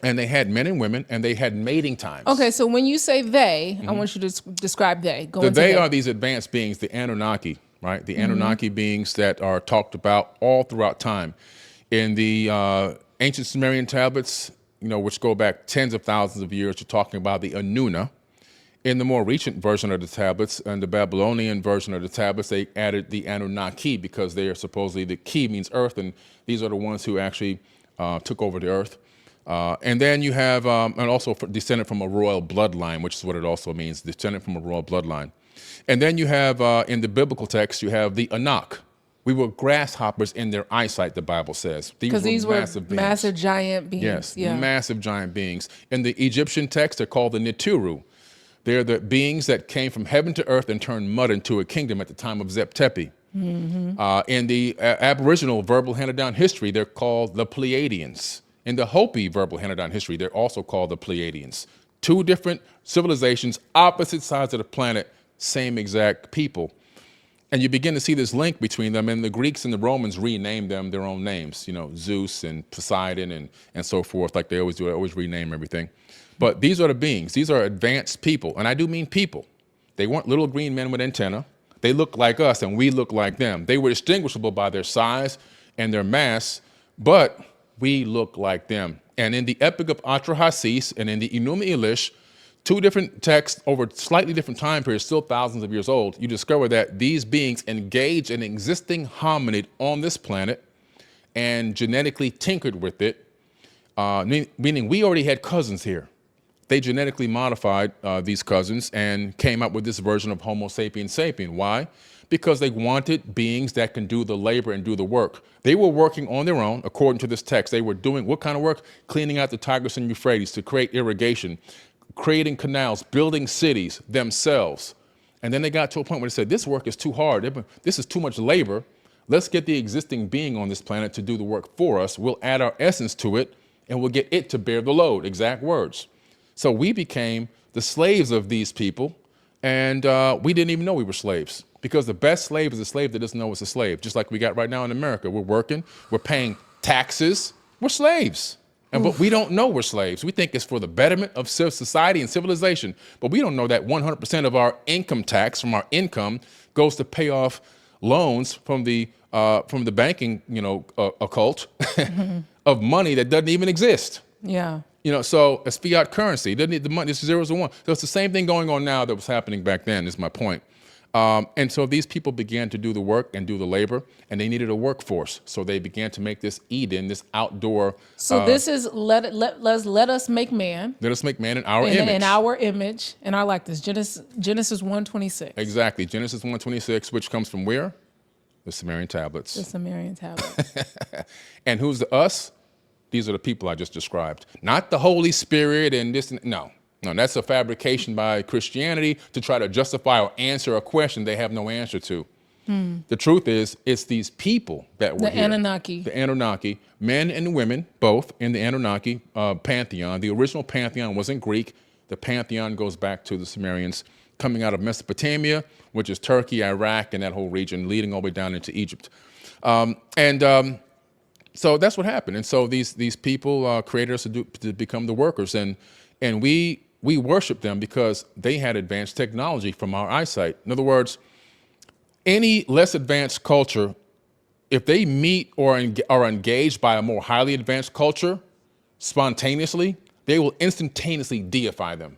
And they had men and women, and they had mating times. Okay, so when you say they, I want you to describe they. They are these advanced beings, the Anunnaki, right? The Anunnaki beings that are talked about all throughout time. In the ancient Sumerian tablets, which go back tens of thousands of years, you're talking about the Anuna. In the more recent version of the tablets and the Babylonian version of the tablets, they added the Anunnaki because they are supposedly, the ki means earth, and these are the ones who actually took over the earth. And then you have, and also descended from a royal bloodline, which is what it also means, descended from a royal bloodline. And then you have, in the biblical text, you have the Anak. We were grasshoppers in their eyesight, the Bible says. Because these were massive giant beings. Yes, massive giant beings. In the Egyptian text, they're called the Nitiru. They're the beings that came from heaven to earth and turned mud into a kingdom at the time of Zep-Tepi. In the Aboriginal verbal handed down history, they're called the Pleiadians. In the Hopi verbal handed down history, they're also called the Pleiadians. Two different civilizations, opposite sides of the planet, same exact people. And you begin to see this link between them, and the Greeks and the Romans renamed them their own names, you know, Zeus and Poseidon and so forth, like they always do. They always rename everything. But these are the beings. These are advanced people, and I do mean people. They weren't little green men with antenna. They look like us, and we look like them. They were distinguishable by their size and their mass, but we look like them. And in the Epic of Atrahasis and in the Enuma Elish, two different texts over slightly different time periods, still thousands of years old, you discover that these beings engaged an existing hominid on this planet and genetically tinkered with it, meaning we already had cousins here. They genetically modified these cousins and came up with this version of Homo sapiens sapien. Why? Because they wanted beings that can do the labor and do the work. They were working on their own, according to this text. They were doing what kind of work? Cleaning out the Tigris and Euphrates to create irrigation, creating canals, building cities themselves. And then they got to a point where they said, this work is too hard. This is too much labor. Let's get the existing being on this planet to do the work for us. We'll add our essence to it, and we'll get it to bear the load, exact words. So we became the slaves of these people, and we didn't even know we were slaves, because the best slave is a slave that doesn't know it's a slave, just like we got right now in America. We're working, we're paying taxes, we're slaves. But we don't know we're slaves. We think it's for the betterment of society and civilization, but we don't know that 100% of our income tax from our income goes to pay off loans from the banking, occult of money that doesn't even exist. Yeah. So it's fiat currency. It doesn't need the money. It's zeros and one. So it's the same thing going on now that was happening back then, is my point. And so these people began to do the work and do the labor, and they needed a workforce. So they began to make this Eden, this outdoor. So this is let us make man. Let us make man in our image. In our image, and I like this. Genesis 1:26. Exactly. Genesis 1:26, which comes from where? The Sumerian tablets. The Sumerian tablets. And who's the us? These are the people I just described. Not the Holy Spirit and this. No, that's a fabrication by Christianity to try to justify or answer a question they have no answer to. The truth is, it's these people that were here. Anunnaki. The Anunnaki, men and women, both in the Anunnaki pantheon. The original pantheon wasn't Greek. The pantheon goes back to the Sumerians, coming out of Mesopotamia, which is Turkey, Iraq, and that whole region, leading all the way down into Egypt. So that's what happened. And so these people created us to become the workers. And we worship them because they had advanced technology from our eyesight. In other words, any less advanced culture, if they meet or are engaged by a more highly advanced culture spontaneously, they will instantaneously deify them.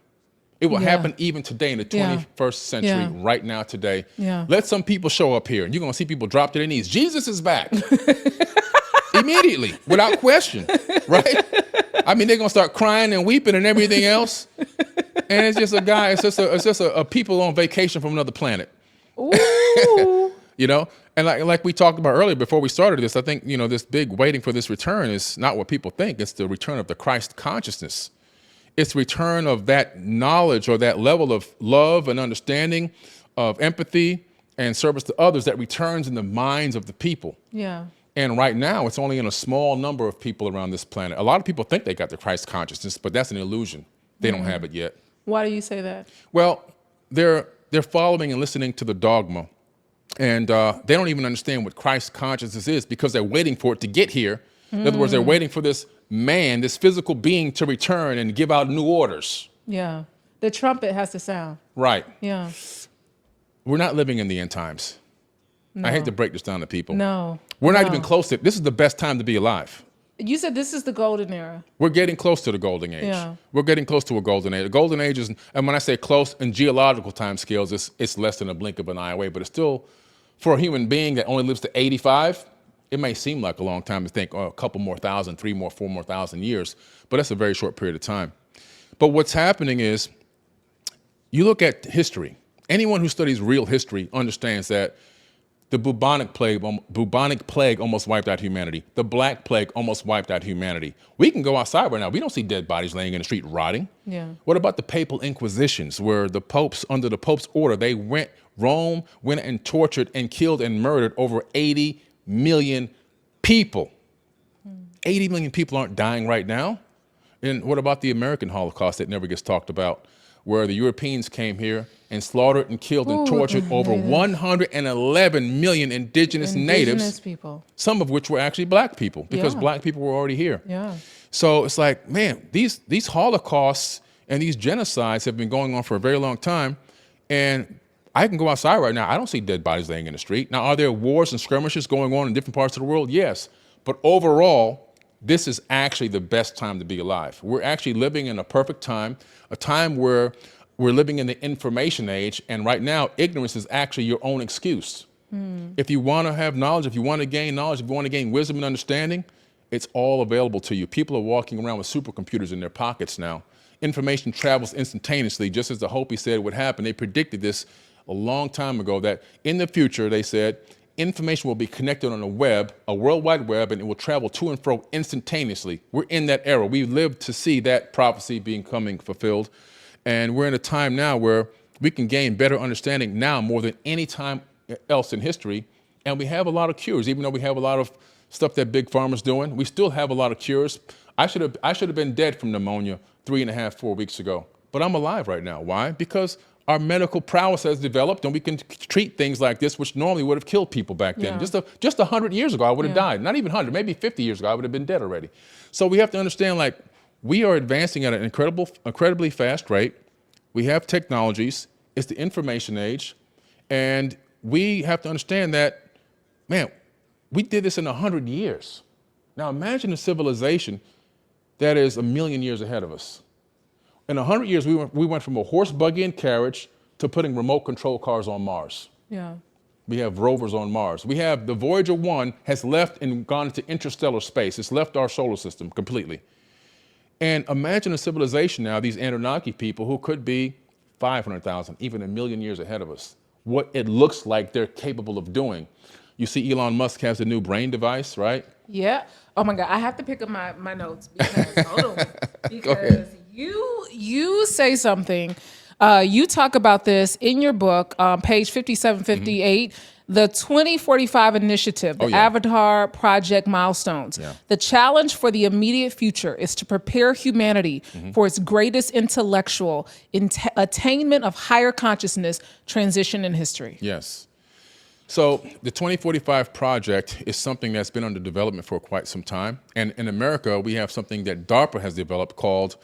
It will happen even today in the 21st century, right now, today. Yeah. Let some people show up here, and you're going to see people drop to their knees. Jesus is back. Immediately, without question, right? I mean, they're going to start crying and weeping and everything else. And it's just a guy, it's just a people on vacation from another planet. Ooh. And like we talked about earlier before we started this, I think, this big waiting for this return is not what people think. It's the return of the Christ consciousness. It's return of that knowledge or that level of love and understanding, of empathy and service to others that returns in the minds of the people. Yeah. And right now, it's only in a small number of people around this planet. A lot of people think they got the Christ consciousness, but that's an illusion. They don't have it yet. Why do you say that? Well, they're following and listening to the dogma, and they don't even understand what Christ consciousness is because they're waiting for it to get here. In other words, they're waiting for this man, this physical being, to return and give out new orders. Yeah. The trumpet has to sound. Right. Yeah. We're not living in the end times. No. I hate to break this down to people. No. We're not even close to it. This is the best time to be alive. You said this is the golden era. We're getting close to the golden age. Yeah. We're getting close to a golden age. The golden age is, and when I say close in geological time scales, it's less than a blink of an eye away, but it's still, for a human being that only lives to 85, it may seem like a long time to think, oh, a couple more thousand, 3 more, 4 more thousand years, but that's a very short period of time. But what's happening is, you look at history. Anyone who studies real history understands that the bubonic plague almost wiped out humanity. The Black Plague almost wiped out humanity. We can go outside right now. We don't see dead bodies laying in the street rotting. Yeah. What about the papal inquisitions, where the popes, under the Pope's order, Rome went and tortured and killed and murdered over 80 million people. 80 million people aren't dying right now. And what about the American Holocaust that never gets talked about, where the Europeans came here and slaughtered and killed and tortured over 111 million indigenous natives, people, some of which were actually black people, because black people were already here. Yeah. So it's like, man, these holocausts and these genocides have been going on for a very long time. And I can go outside right now. I don't see dead bodies laying in the street. Now, are there wars and skirmishes going on in different parts of the world? Yes. But overall, this is actually the best time to be alive. We're actually living in a perfect time, a time where we're living in the information age, and right now, ignorance is actually your own excuse. If you want to have knowledge, if you want to gain knowledge, if you want to gain wisdom and understanding, it's all available to you. People are walking around with supercomputers in their pockets now. Information travels instantaneously, just as the Hopi said would happen. They predicted this a long time ago, that in the future, they said, information will be connected on a web, a World Wide Web, and it will travel to and fro instantaneously. We're in that era. We lived to see that prophecy coming fulfilled. And we're in a time now where we can gain better understanding now more than any time else in history. And we have a lot of cures. Even though we have a lot of stuff that Big Pharma's doing, we still have a lot of cures. I should have been dead from pneumonia 3.5, 4 weeks ago. But I'm alive right now. Why? Because our medical prowess has developed, and we can treat things like this, which normally would have killed people back then. Just 100 years ago, I would have died. Not even 100, maybe 50 years ago, I would have been dead already. So we have to understand, like, we are advancing at an incredibly fast rate. We have technologies. It's the information age. And we have to understand that, man, we did this in 100 years. Now imagine a civilization that is 1 million years ahead of us. In 100 years, we went from a horse, buggy, and carriage to putting remote control cars on Mars. Yeah. We have rovers on Mars. We have the Voyager 1 has left and gone into interstellar space. It's left our solar system completely. And imagine a civilization now, these Anunnaki people, who could be 500,000, even 1 million years ahead of us. What it looks like they're capable of doing. You see Elon Musk has a new brain device, right? Yeah. Oh my God, I have to pick up my notes because hold on. Because you say something. You talk about this in your book, page 5758, the 2045 initiative, the Avatar Project milestones. Yeah. The challenge for the immediate future is to prepare humanity for its greatest intellectual attainment of higher consciousness transition in history. Yes. So the 2045 project is something that's been under development for quite some time. And in America, we have something that DARPA has developed called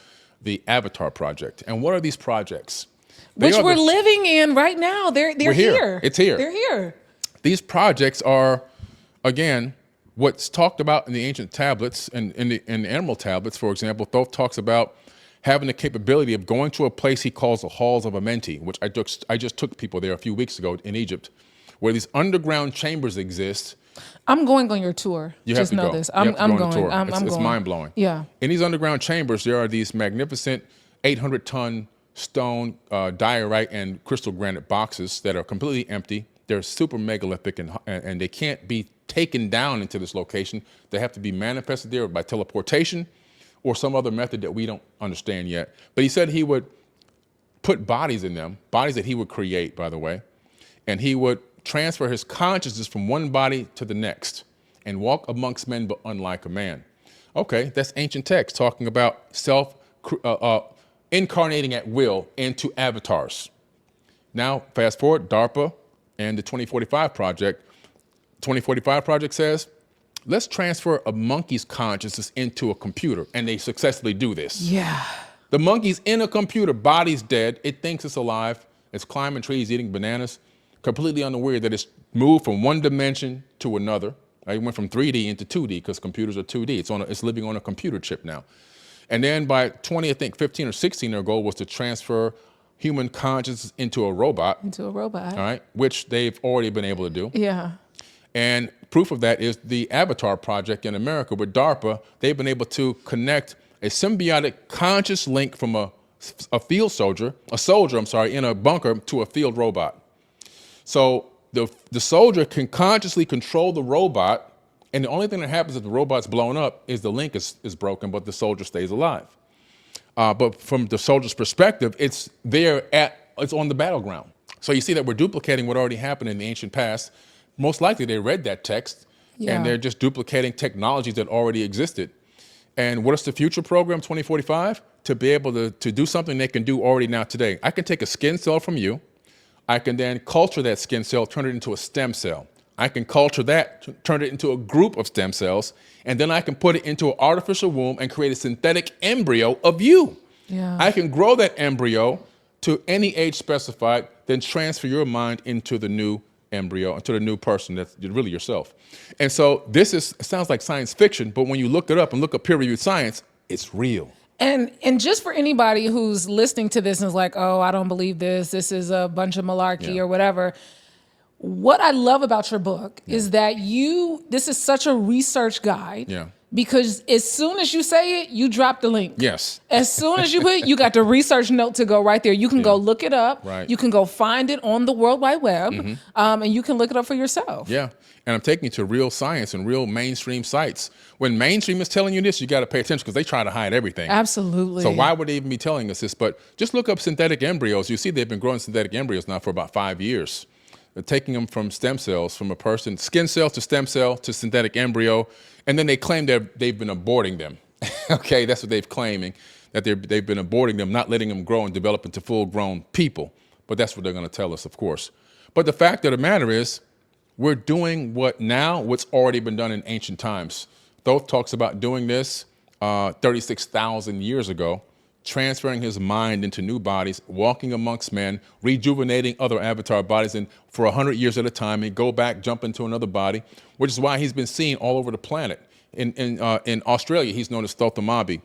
the Avatar Project. And what are these projects? Which we're living in right now. They're here. It's here. They're here. These projects are, again, what's talked about in the ancient tablets and in the animal tablets, for example. Thoth talks about having the capability of going to a place he calls the Halls of Amenti, which I just took people there a few weeks ago in Egypt, where these underground chambers exist. I'm going on your tour. You just have to know go. This. I'm going. Tour. I'm it's going. mind-blowing. Yeah. In these underground chambers, there are these magnificent 800-ton stone, diorite, and crystal granite boxes that are completely empty. They're super megalithic, and they can't be taken down into this location. They have to be manifested there by teleportation or some other method that we don't understand yet. But he said he would put bodies in them, bodies that he would create, by the way, and he would transfer his consciousness from one body to the next and walk amongst men but unlike a man. Okay, that's ancient text talking about incarnating at will into avatars. Now, fast forward, DARPA and the 2045 project. 2045 project says, let's transfer a monkey's consciousness into a computer, and they successfully do this. Yeah. The monkey's in a computer, body's dead, it thinks it's alive, it's climbing trees, eating bananas, completely unaware that it's moved from one dimension to another, It went from 3D into 2D because computers are 2D. It's living on a computer chip now. And then by 15 or 16, their goal was to transfer human consciousness into a robot. Into a robot. All right, which they've already been able to do. Yeah. And proof of that is the Avatar project in America with DARPA. They've been able to connect a symbiotic conscious link from a soldier in a bunker to a field robot. So the soldier can consciously control the robot, and the only thing that happens if the robot's blown up is the link is broken, but the soldier stays alive. But from the soldier's perspective, it's on the battleground. So you see that we're duplicating what already happened in the ancient past. Most likely they read that text, and they're just duplicating technologies that already existed. And what is the future program, 2045? To be able to do something they can do already now today. I can take a skin cell from you. I can then culture that skin cell, turn it into a stem cell. I can culture that, turn it into a group of stem cells, and then I can put it into an artificial womb and create a synthetic embryo of you. Yeah. I can grow that embryo to any age specified, then transfer your mind into the new embryo, into the new person that's really yourself. And so it sounds like science fiction, but when you look it up and look up peer-reviewed science, it's real. And just for anybody who's listening to this and is like, oh, I don't believe this, this is a bunch of malarkey or whatever. What I love about your book is that this is such a research guide. Yeah. Because as soon as you say it, you drop the link. Yes. As soon as you put it, you got the research note to go right there. You can go look it up. Right. You can go find it on the World Wide Web, and you can look it up for yourself. Yeah. And I'm taking you to real science and real mainstream sites. When mainstream is telling you this, you got to pay attention because they try to hide everything. Absolutely. So why would they even be telling us this? But just look up synthetic embryos. You see they've been growing synthetic embryos now for about 5 years. They're taking them from stem cells, from a person, skin cell to stem cell to synthetic embryo, and then they claim they've been aborting them. Okay, that's what they've claiming, that they've been aborting them, not letting them grow and develop into full-grown people. But that's what they're going to tell us, of course. But the fact of the matter is, we're doing what's already been done in ancient times. Thoth talks about doing this 36,000 years ago, transferring his mind into new bodies, walking amongst men, rejuvenating other avatar bodies, and for 100 years at a time, he'd go back, jump into another body, which is why he's been seen all over the planet. In Australia, he's known as Thothamabi.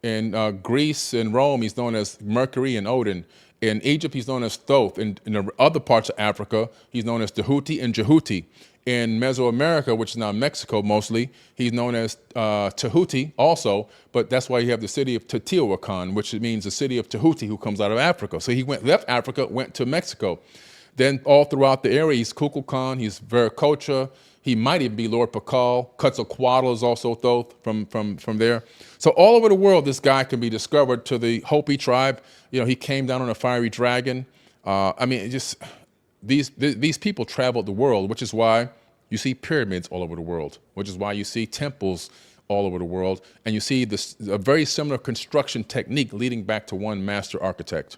In Greece and Rome, he's known as Mercury and Odin. In Egypt, he's known as Thoth. In the other parts of Africa, he's known as Tahuti and Jehuti. In Mesoamerica, which is now Mexico mostly, he's known as Tahuti also, but that's why you have the city of Teotihuacan, which means the city of Tahuti, who comes out of Africa. So he left Africa, went to Mexico. Then all throughout the area, he's Kukulkan, he's Viracocha, he might even be Lord Pakal. Quetzalcoatl is also Thoth from there. So all over the world, this guy can be discovered. To the Hopi tribe, he came down on a fiery dragon. These people traveled the world, which is why you see pyramids all over the world, which is why you see temples all over the world, and you see a very similar construction technique leading back to one master architect.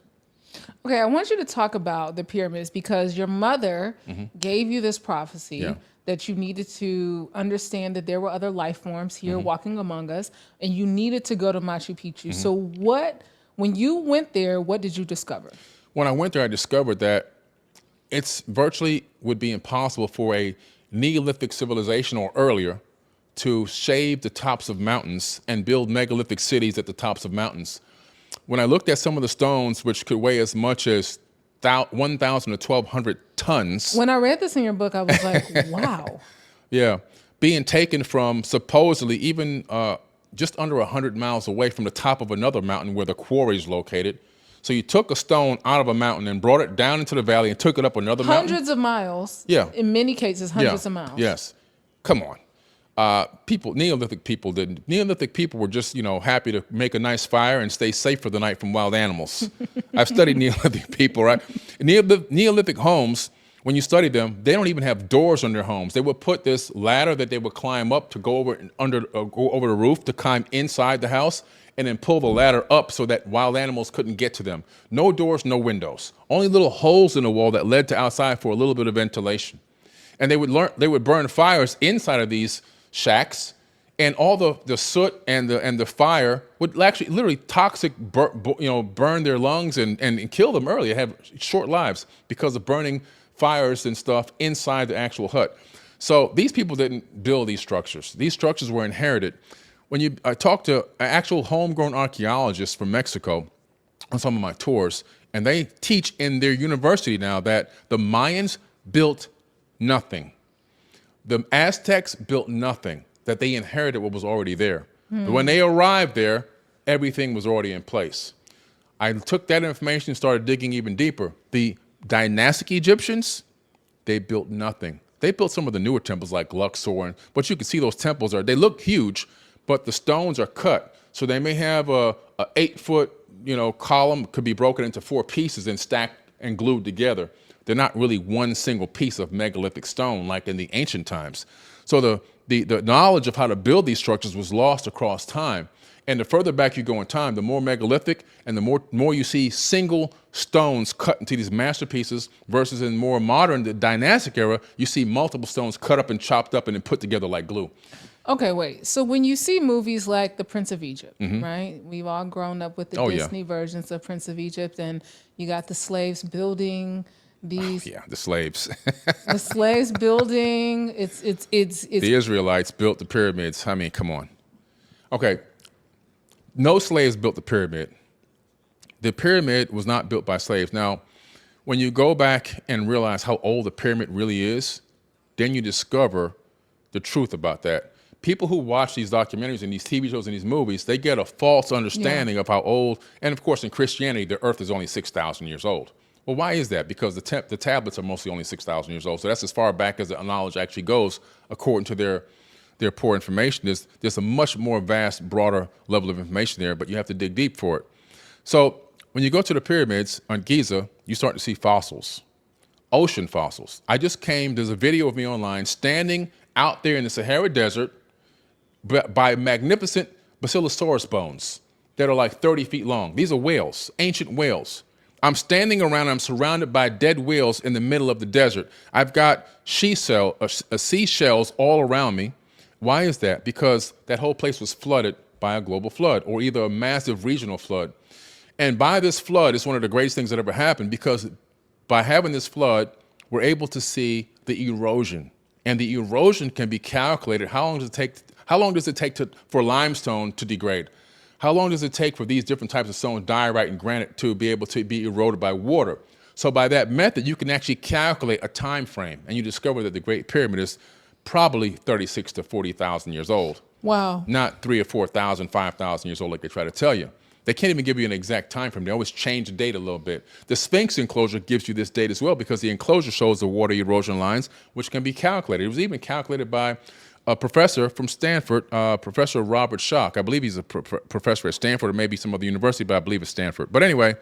Okay, I want you to talk about the pyramids because your mother gave you this prophecy that you needed to understand that there were other life forms here walking among us, and you needed to go to Machu Picchu. So when you went there, what did you discover? When I went there, I discovered that it's virtually would be impossible for a Neolithic civilization or earlier to shave the tops of mountains and build megalithic cities at the tops of mountains. When I looked at some of the stones, which could weigh as much as 1,000 to 1,200 tons. When I read this in your book, I was like, wow. Yeah, being taken from supposedly even just under 100 miles away from the top of another mountain where the quarry is located. So you took a stone out of a mountain and brought it down into the valley and took it up another mountain? Hundreds of miles. Yeah. In many cases, hundreds of miles. Yes. Come on. Neolithic people didn't. Neolithic people were just, happy to make a nice fire and stay safe for the night from wild animals. I've studied Neolithic people, right? Neolithic homes, when you study them, they don't even have doors on their homes. They would put this ladder that they would climb up to go over the roof to climb inside the house, and then pull the ladder up so that wild animals couldn't get to them. No doors, no windows. Only little holes in the wall that led to outside for a little bit of ventilation. And they would burn fires inside of these shacks, and all the soot and the fire would actually literally burn their lungs and kill them early. They have short lives because of burning fires and stuff inside the actual hut. So these people didn't build these structures. These structures were inherited. When I talk to actual homegrown archaeologists from Mexico on some of my tours, and they teach in their university now that the Mayans built nothing. The Aztecs built nothing, that they inherited what was already there. But when they arrived there, everything was already in place. I took that information and started digging even deeper. The dynastic Egyptians, they built nothing. They built some of the newer temples like Luxor, but you can see those temples they look huge, but the stones are cut. So they may have a 8-foot, column could be broken into 4 pieces and stacked and glued together. They're not really one single piece of megalithic stone like in the ancient times. So the knowledge of how to build these structures was lost across time. And the further back you go in time, the more megalithic and the more you see single stones cut into these masterpieces versus in more modern, the dynastic era, you see multiple stones cut up and chopped up and then put together like glue. Okay, wait. So when you see movies like The Prince of Egypt, right? We've all grown up with the Disney versions of Prince of Egypt, and you got the slaves building these. Oh, yeah, the slaves. The slaves building. It's the Israelites built the pyramids. I mean, come on. Okay. No slaves built the pyramid. The pyramid was not built by slaves. Now, when you go back and realize how old the pyramid really is, then you discover the truth about that. People who watch these documentaries and these TV shows and these movies, they get a false understanding of how old, and of course in Christianity, the earth is only 6,000 years old. Well, why is that? Because the tablets are mostly only 6,000 years old. So that's as far back as the knowledge actually goes, according to their poor information. There's a much more vast, broader level of information there, but you have to dig deep for it. So when you go to the pyramids on Giza, you start to see fossils, ocean fossils. There's a video of me online standing out there in the Sahara Desert by magnificent Basilosaurus bones that are like 30 feet long. These are whales, ancient whales. I'm standing around, I'm surrounded by dead whales in the middle of the desert. I've got seashells all around me. Why is that? Because that whole place was flooded by a global flood or either a massive regional flood. And by this flood, it's one of the greatest things that ever happened, because by having this flood, we're able to see the erosion. And the erosion can be calculated. How long does it take for limestone to degrade? How long does it take for these different types of stone, diorite and granite, to be able to be eroded by water? So by that method, you can actually calculate a time frame, and you discover that the Great Pyramid is probably 36 to 40,000 years old. Wow. Not 3,000 or 4,000, 5,000 years old like they try to tell you. They can't even give you an exact time frame. They always change the date a little bit. The Sphinx enclosure gives you this date as well, because the enclosure shows the water erosion lines, which can be calculated. It was even calculated by a professor from Stanford, Professor Robert Schoch. I believe he's a professor at Stanford or maybe some other university, but I believe it's Stanford. But anyway,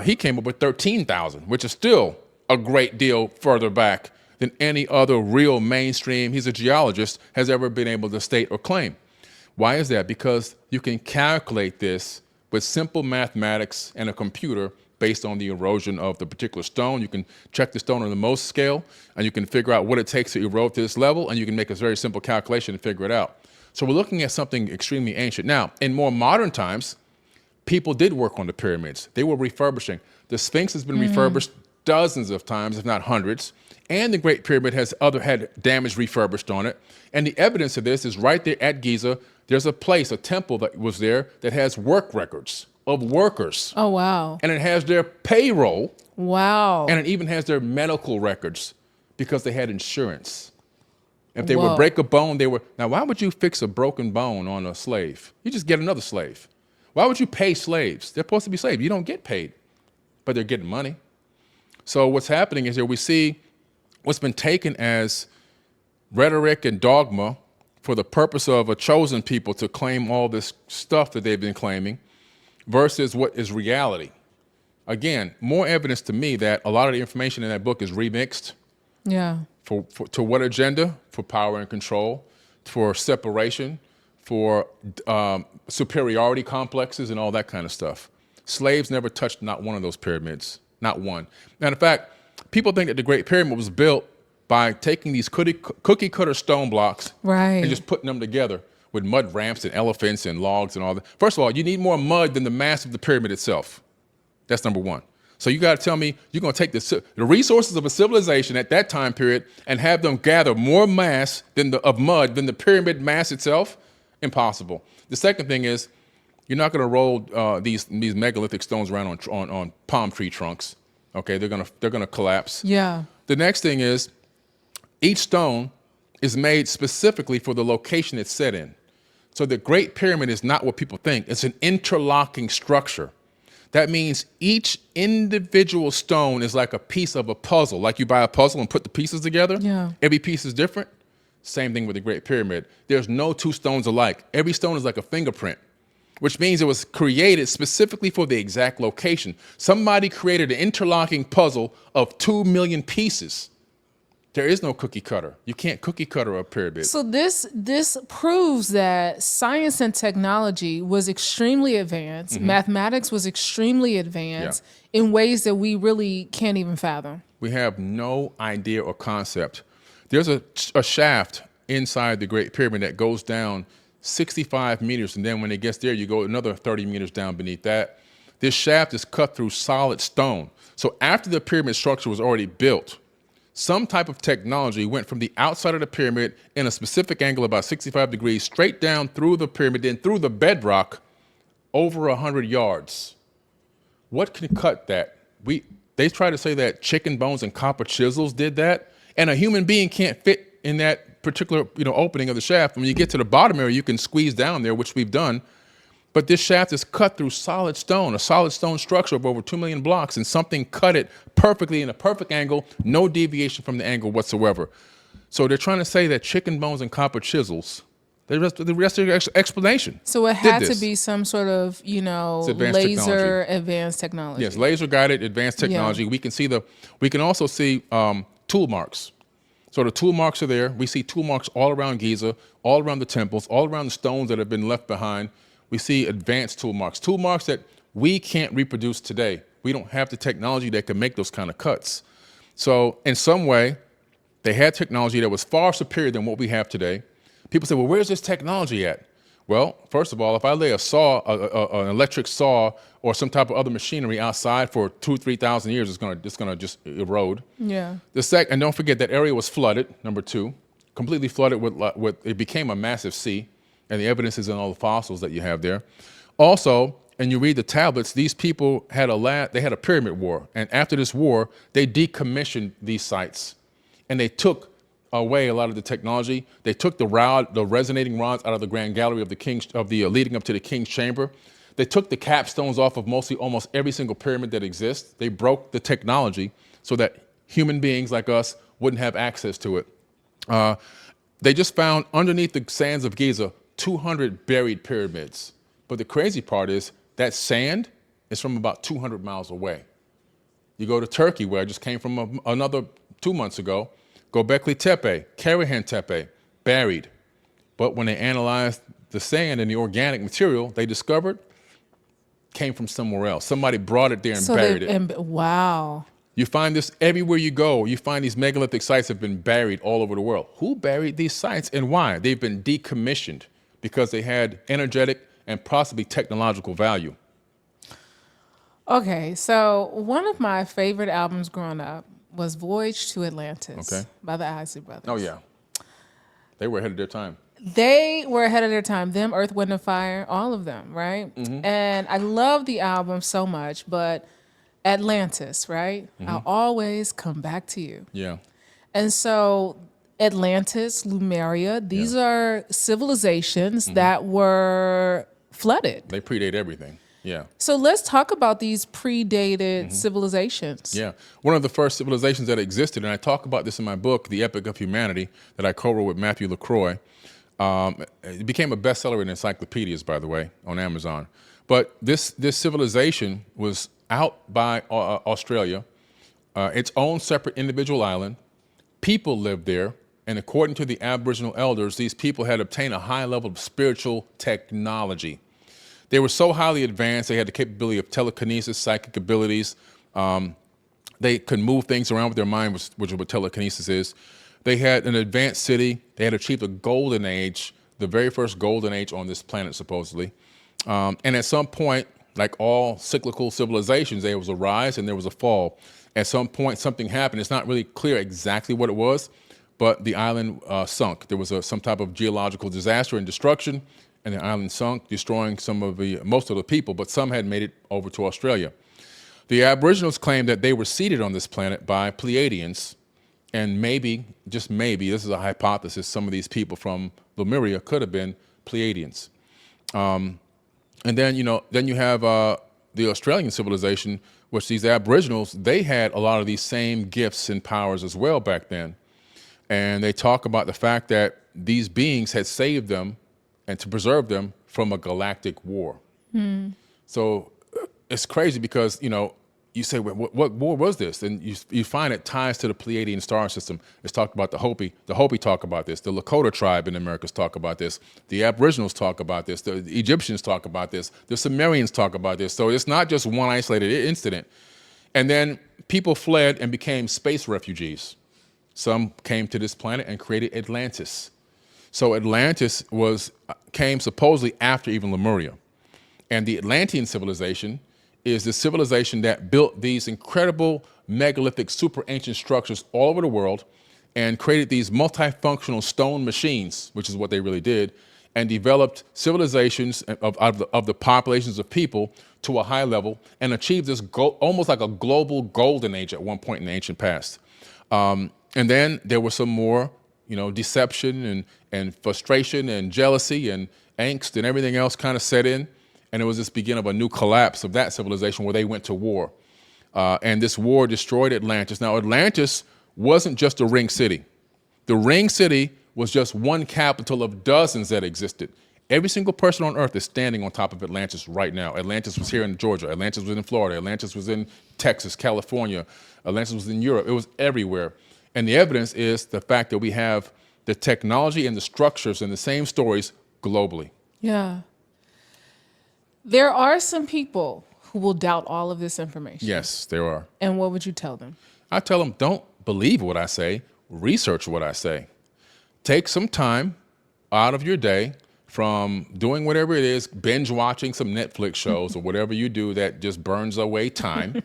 he came up with 13,000, which is still a great deal further back than any other real mainstream, he's a geologist, has ever been able to state or claim. Why is that? Because you can calculate this with simple mathematics and a computer based on the erosion of the particular stone. You can check the stone on the Mohs scale, and you can figure out what it takes to erode to this level, and you can make a very simple calculation and figure it out. So we're looking at something extremely ancient. Now, in more modern times, people did work on the pyramids. They were refurbishing. The Sphinx has been refurbished dozens of times, if not hundreds, and the Great Pyramid had damage refurbished on it. And the evidence of this is right there at Giza. There's a temple that was there that has work records of workers. Oh, wow. And it has their payroll. Wow. And it even has their medical records, because they had insurance. If they would break a bone, now why would you fix a broken bone on a slave? You just get another slave. Why would you pay slaves? They're supposed to be slaves. You don't get paid, but they're getting money. So what's happening is that we see what's been taken as rhetoric and dogma for the purpose of a chosen people to claim all this stuff that they've been claiming versus what is reality. Again, more evidence to me that a lot of the information in that book is remixed. Yeah. To what agenda? For power and control, for separation, for superiority complexes and all that kind of stuff. Slaves never touched not one of those pyramids, not one. Matter of fact, people think that the Great Pyramid was built by taking these cookie cutter stone blocks and just putting them together with mud ramps and elephants and logs and all that. First of all, you need more mud than the mass of the pyramid itself. That's number one. So you got to tell me you're going to take the resources of a civilization at that time period and have them gather more mass of mud than the pyramid mass itself? Impossible. The second thing is you're not going to roll these megalithic stones around on palm tree trunks. Okay, they're gonna collapse. Yeah. The next thing is each stone is made specifically for the location it's set in. So the Great Pyramid is not what people think. It's an interlocking structure. That means each individual stone is like a piece of a puzzle. Like you buy a puzzle and put the pieces together. Yeah. Every piece is different. Same thing with the Great Pyramid. There's no two stones alike. Every stone is like a fingerprint, which means it was created specifically for the exact location. Somebody created an interlocking puzzle of 2 million pieces. There is no cookie cutter. You can't cookie cutter a pyramid. So this proves that science and technology was extremely advanced. Mathematics was extremely advanced in ways that we really can't even fathom. We have no idea or concept. There's a shaft inside the Great Pyramid that goes down 65 meters, and then when it gets there, you go another 30 meters down beneath that. This shaft is cut through solid stone. So after the pyramid structure was already built, some type of technology went from the outside of the pyramid in a specific angle, about 65 degrees, straight down through the pyramid, then through the bedrock, over 100 yards. What can cut that? They try to say that chicken bones and copper chisels did that, and a human being can't fit in that particular opening of the shaft. When you get to the bottom area, you can squeeze down there, which we've done. But this shaft is cut through solid stone, a solid stone structure of over 2 million blocks, and something cut it perfectly in a perfect angle, no deviation from the angle whatsoever. So they're trying to say that chicken bones and copper chisels, the rest of your explanation. So it had to be some sort of, laser advanced technology. Yes, laser guided advanced technology. Yeah. We can also see tool marks. So the tool marks are there. We see tool marks all around Giza, all around the temples, all around the stones that have been left behind. We see advanced tool marks that we can't reproduce today. We don't have the technology that can make those kind of cuts. So in some way, they had technology that was far superior than what we have today. People say, well, where's this technology at? Well, first of all, if I lay a saw, an electric saw, or some type of other machinery outside for 2,000 to 3,000 years, it's gonna just erode. Yeah. And don't forget that area was flooded. Number two, completely flooded with it became a massive sea, and the evidence is in all the fossils that you have there. Also, and you read the tablets, these people had a pyramid war, and after this war, they decommissioned these sites, and they took away a lot of the technology. They took the resonating rods out of the Grand Gallery of the leading up to the King's Chamber. They took the capstones off of almost every single pyramid that exists. They broke the technology so that human beings like us wouldn't have access to it. They just found underneath the sands of Giza 200 buried pyramids. But the crazy part is that sand is from about 200 miles away. You go to Turkey, where I just came from another 2 months ago, Göbekli Tepe, Karahan Tepe, buried. But when they analyzed the sand and the organic material they discovered came from somewhere else. Somebody brought it there and buried it. Wow. You find this everywhere you go. You find these megalithic sites have been buried all over the world. Who buried these sites and why? They've been decommissioned because they had energetic and possibly technological value. Okay, so one of my favorite albums growing up was Voyage to Atlantis by the Isley Brothers. Oh, yeah. They were ahead of their time. They were ahead of their time. Them, Earth, Wind, and Fire, all of them, right? Mm-hmm. And I love the album so much, but Atlantis, right? Mm-hmm. I'll always come back to you. Yeah. And so Atlantis, Lemuria, these are civilizations that were flooded. They predate everything. Yeah. So let's talk about these predated civilizations. Yeah. One of the first civilizations that existed, and I talk about this in my book, The Epic of Humanity, that I co-wrote with Matthew LaCroix. It became a bestseller in encyclopedias, by the way, on Amazon. But this civilization was out by Australia, its own separate individual island. People lived there, and according to the Aboriginal elders, these people had obtained a high level of spiritual technology. They were so highly advanced, they had the capability of telekinesis, psychic abilities. They could move things around with their mind, which is what telekinesis is. They had an advanced city. They had achieved a golden age, the very first golden age on this planet, supposedly. And at some point, Like all cyclical civilizations, there was a rise and there was a fall. At some point, something happened. It's not really clear exactly what it was, but the island sunk. There was some type of geological disaster and destruction, and the island sunk, destroying most of the people, but some had made it over to Australia. The Aboriginals claimed that they were seeded on this planet by Pleiadians, and maybe, just maybe, this is a hypothesis, some of these people from Lemuria could have been Pleiadians. And then, then you have the Australian civilization, which these Aboriginals, they had a lot of these same gifts and powers as well back then. And they talk about the fact that these beings had saved them and to preserve them from a galactic war. So it's crazy because, you say, what war was this? And you find it ties to the Pleiadian star system. It's talked about the Hopi. The Hopi talk about this. The Lakota tribe in the Americas talk about this. The Aboriginals talk about this. The Egyptians talk about this. The Sumerians talk about this. So it's not just one isolated incident. And then people fled and became space refugees. Some came to this planet and created Atlantis. So Atlantis came supposedly after even Lemuria. And the Atlantean civilization is the civilization that built these incredible megalithic super ancient structures all over the world and created these multifunctional stone machines, which is what they really did, and developed civilizations of the populations of people to a high level and achieved this almost like a global golden age at one point in the ancient past. And then there was some more, deception and frustration and jealousy and angst and everything else kind of set in. And it was this beginning of a new collapse of that civilization where they went to war. And this war destroyed Atlantis. Now, Atlantis wasn't just a ring city. The ring city was just one capital of dozens that existed. Every single person on earth is standing on top of Atlantis right now. Atlantis was here in Georgia. Atlantis was in Florida. Atlantis was in Texas, California. Atlantis was in Europe. It was everywhere. And the evidence is the fact that we have the technology and the structures and the same stories globally. Yeah. There are some people who will doubt all of this information. Yes, there are. And what would you tell them? I tell them, don't believe what I say. Research what I say. Take some time out of your day from doing whatever it is, binge watching some Netflix shows or whatever you do that just burns away time,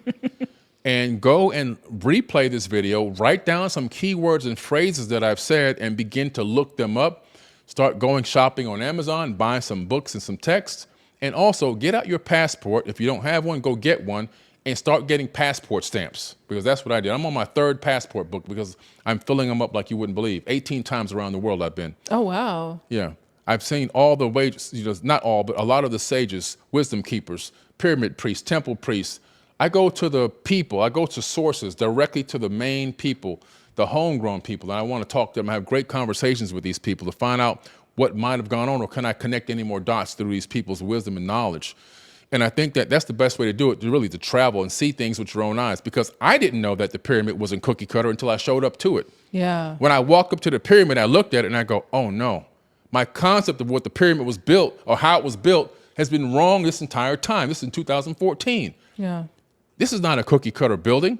and go and replay this video, write down some keywords and phrases that I've said and begin to look them up. Start going shopping on Amazon, buying some books and some texts. And also get out your passport. If you don't have one, go get one and start getting passport stamps, because that's what I did. I'm on my 3rd passport book because I'm filling them up like you wouldn't believe. 18 times around the world I've been. Oh, wow. Yeah. I've seen all the ways, not all, but a lot of the sages, wisdom keepers, pyramid priests, temple priests. I go to the people. I go to sources directly to the main people, the homegrown people. And I want to talk to them. I have great conversations with these people to find out what might have gone on, or can I connect any more dots through these people's wisdom and knowledge? And I think that that's the best way to do it, to travel and see things with your own eyes, because I didn't know that the pyramid wasn't cookie cutter until I showed up to it. Yeah. When I walk up to the pyramid, I looked at it and I go, oh no, my concept of what the pyramid was built or how it was built has been wrong this entire time. This is in 2014. Yeah. This is not a cookie cutter building.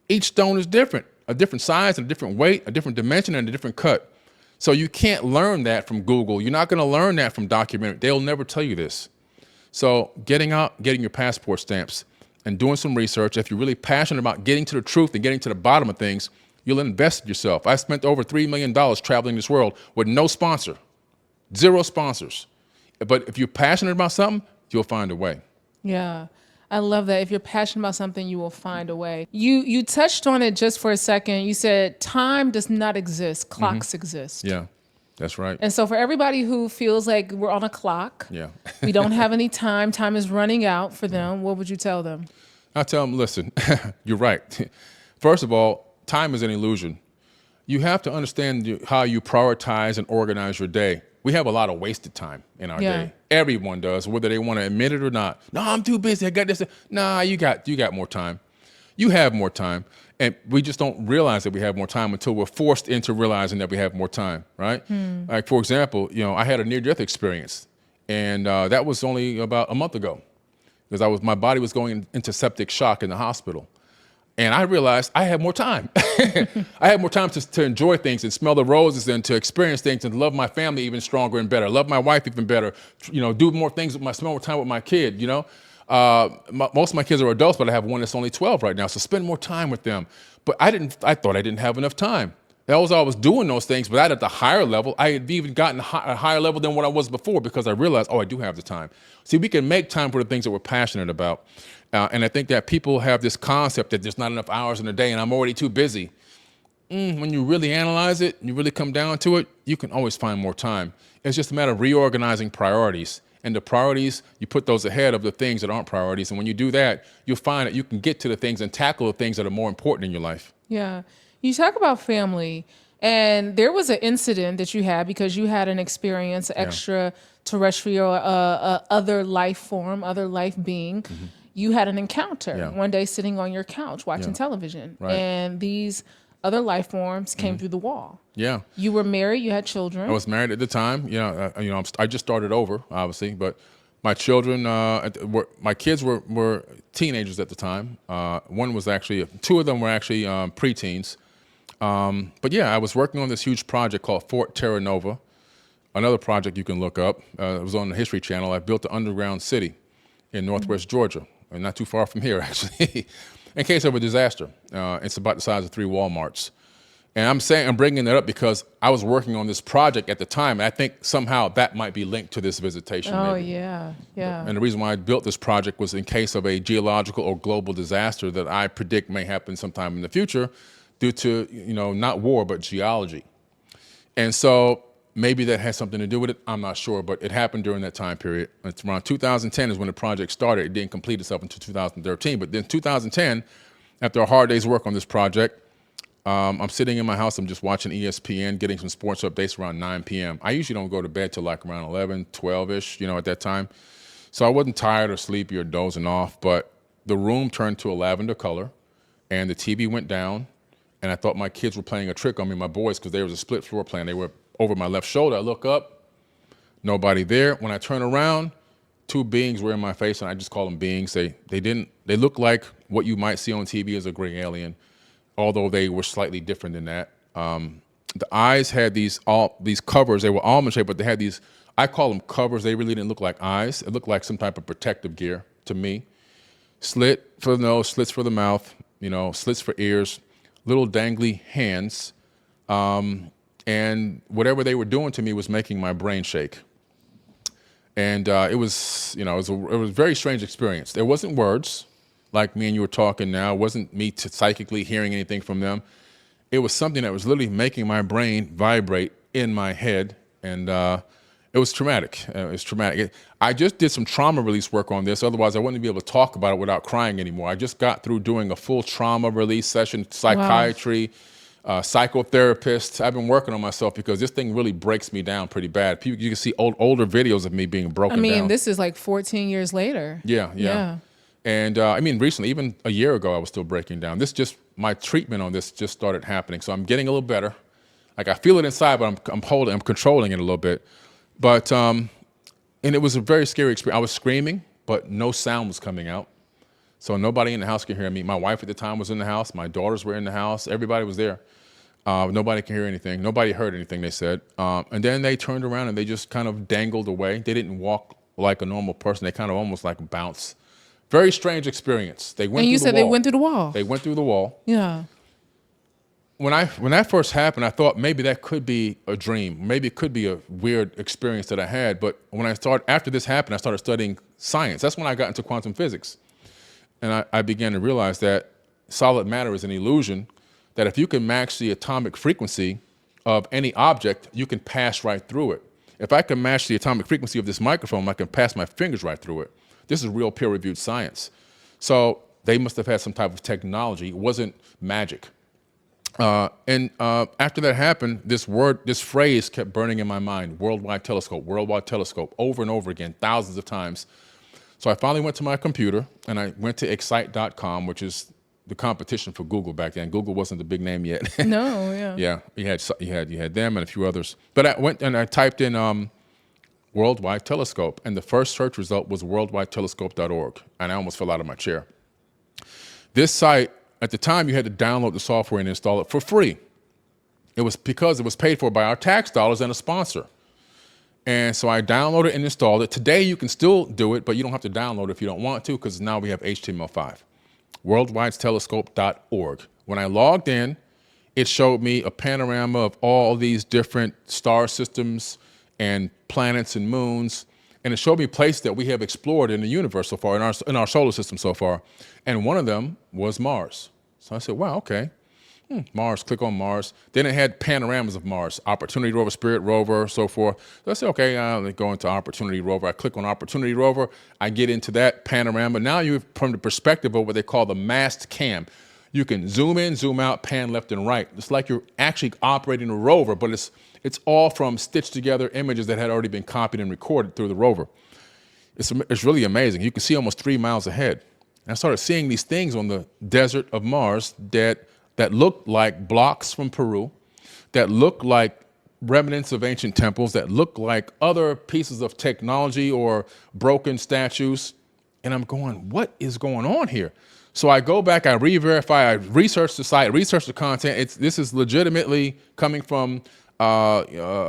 Each stone is different, a different size and a different weight, a different dimension and a different cut. So you can't learn that from Google. You're not going to learn that from documentary. They'll never tell you this. So getting out, getting your passport stamps and doing some research. If you're really passionate about getting to the truth and getting to the bottom of things, you'll invest in yourself. I spent over $3 million traveling this world with no sponsor, 0 sponsors. But if you're passionate about something, you'll find a way. Yeah. I love that. If you're passionate about something, you will find a way. You touched on it just for a second. You said time does not exist. Clocks exist. Yeah, that's right. And so for everybody who feels like we're on a clock, yeah, we don't have any time, time is running out for them, what would you tell them? I tell them, listen, you're right. First of all, time is an illusion. You have to understand how you prioritize and organize your day. We have a lot of wasted time in our day. Everyone does, whether they want to admit it or not. No, I'm too busy. I got this. Nah, you got more time. You have more time. And we just don't realize that we have more time until we're forced into realizing that we have more time, right? Like, for example, I had a near-death experience, and that was only about a month ago, because my body was going into septic shock in the hospital. And I realized I had more time. I had more time to enjoy things and smell the roses and to experience things and love my family even stronger and better, love my wife even better, do more things spend more time with my kid, Most of my kids are adults, but I have one that's only 12 right now. So spend more time with them. But I thought I didn't have enough time. That was all I was doing those things, but at the higher level, I had even gotten a higher level than what I was before because I realized, I do have the time. See, we can make time for the things that we're passionate about. And I think that people have this concept that there's not enough hours in a day and I'm already too busy. When you really analyze it, and you really come down to it, you can always find more time. It's just a matter of reorganizing priorities. And the priorities, you put those ahead of the things that aren't priorities. And when you do that, you'll find that you can get to the things and tackle the things that are more important in your life. Yeah. You talk about family, and there was an incident that you had because you had an experience, extraterrestrial, other life form, other life being. Mm-hmm. You had an encounter one day sitting on your couch watching television, and these other life forms came through the wall. Yeah. You were married, you had children. I was married at the time. I just started over, obviously, but my children, my kids were teenagers at the time. One was actually, two of them were actually preteens. But yeah, I was working on this huge project called Fort Terra Nova, another project you can look up. It was on the History Channel. I built an underground city in northwest Georgia, and not too far from here, actually, in case of a disaster. It's about the size of 3 Walmarts. And I'm bringing that up because I was working on this project at the time, and I think somehow that might be linked to this visitation. Oh, maybe. Yeah. And the reason why I built this project was in case of a geological or global disaster that I predict may happen sometime in the future due to, not war, but geology. And so maybe that has something to do with it. I'm not sure, but it happened during that time period. It's around 2010 is when the project started. It didn't complete itself until 2013, but then 2010, after a hard day's work on this project, I'm sitting in my house, I'm just watching ESPN, getting some sports updates around 9 p.m. I usually don't go to bed till like around 11, 12-ish, at that time. So I wasn't tired or sleepy or dozing off, but the room turned to a lavender color and the TV went down, and I thought my kids were playing a trick on me, my boys, because there was a split floor plan. They were over my left shoulder. I look up, nobody there. When I turn around, 2 beings were in my face, and I just call them beings. They look like what you might see on TV as a gray alien, although they were slightly different than that. The eyes had these covers. They were almond shaped, but they had these, I call them covers. They really didn't look like eyes. It looked like some type of protective gear to me. Slit for the nose, slits for the mouth, slits for ears, little dangly hands. And whatever they were doing to me was making my brain shake. And it was a very strange experience. There wasn't words like me and you were talking now. It wasn't me psychically hearing anything from them. It was something that was literally making my brain vibrate in my head, and it was traumatic. I just did some trauma release work on this. Otherwise, I wouldn't be able to talk about it without crying anymore. I just got through doing a full trauma release session, psychiatry, psychotherapist. I've been working on myself because this thing really breaks me down pretty bad. You can see older videos of me being broken down. This is like 14 years later. Yeah. And recently, even a year ago, I was still breaking down. My treatment on this just started happening. So I'm getting a little better. Like I feel it inside, but I'm controlling it a little bit. But, and it was a very scary experience. I was screaming, but no sound was coming out. So nobody in the house could hear me. My wife at the time was in the house. My daughters were in the house. Everybody was there. Nobody could hear anything. Nobody heard anything, they said. And then they turned around and they just kind of dangled away. They didn't walk like a normal person. They kind of almost like bounced. Very strange experience. They went. And you said they went through the wall. They went through the wall. Yeah. When that first happened, I thought maybe that could be a dream. Maybe it could be a weird experience that I had. But after this happened, I started studying science. That's when I got into quantum physics. And I began to realize that solid matter is an illusion, that if you can match the atomic frequency of any object, you can pass right through it. If I can match the atomic frequency of this microphone, I can pass my fingers right through it. This is real peer-reviewed science. So they must have had some type of technology. It wasn't magic. And after that happened, this phrase kept burning in my mind: worldwide telescope, over and over again, thousands of times. So I finally went to my computer and I went to excite.com, which is the competition for Google back then. Google wasn't the big name yet. No, yeah. Yeah, you had them and a few others. But I went and I typed in worldwide telescope, and the first search result was worldwidetelescope.org, and I almost fell out of my chair. This site, at the time, you had to download the software and install it for free. It was because it was paid for by our tax dollars and a sponsor. And so I downloaded and installed it. Today you can still do it, but you don't have to download it if you don't want to, because now we have HTML5. worldwidetelescope.org. When I logged in, it showed me a panorama of all these different star systems and planets and moons. And it showed me places that we have explored in the universe so far, in our solar system so far. And one of them was Mars. So I said, wow, okay. Mars, click on Mars. Then it had panoramas of Mars, Opportunity Rover, Spirit Rover, so forth. So I said, okay, let me go into Opportunity Rover. I click on Opportunity Rover. I get into that panorama. Now you're from the perspective of what they call the mast cam. You can zoom in, zoom out, pan left and right. It's like you're actually operating a rover, but it's all from stitched together images that had already been copied and recorded through the rover. It's really amazing. You can see almost 3 miles ahead. And I started seeing these things on the desert of Mars that looked like blocks from Peru, that looked like remnants of ancient temples, that looked like other pieces of technology or broken statues. And I'm going, what is going on here? So I go back, I re-verify, I research the site, research the content. This is legitimately coming from, Caltech,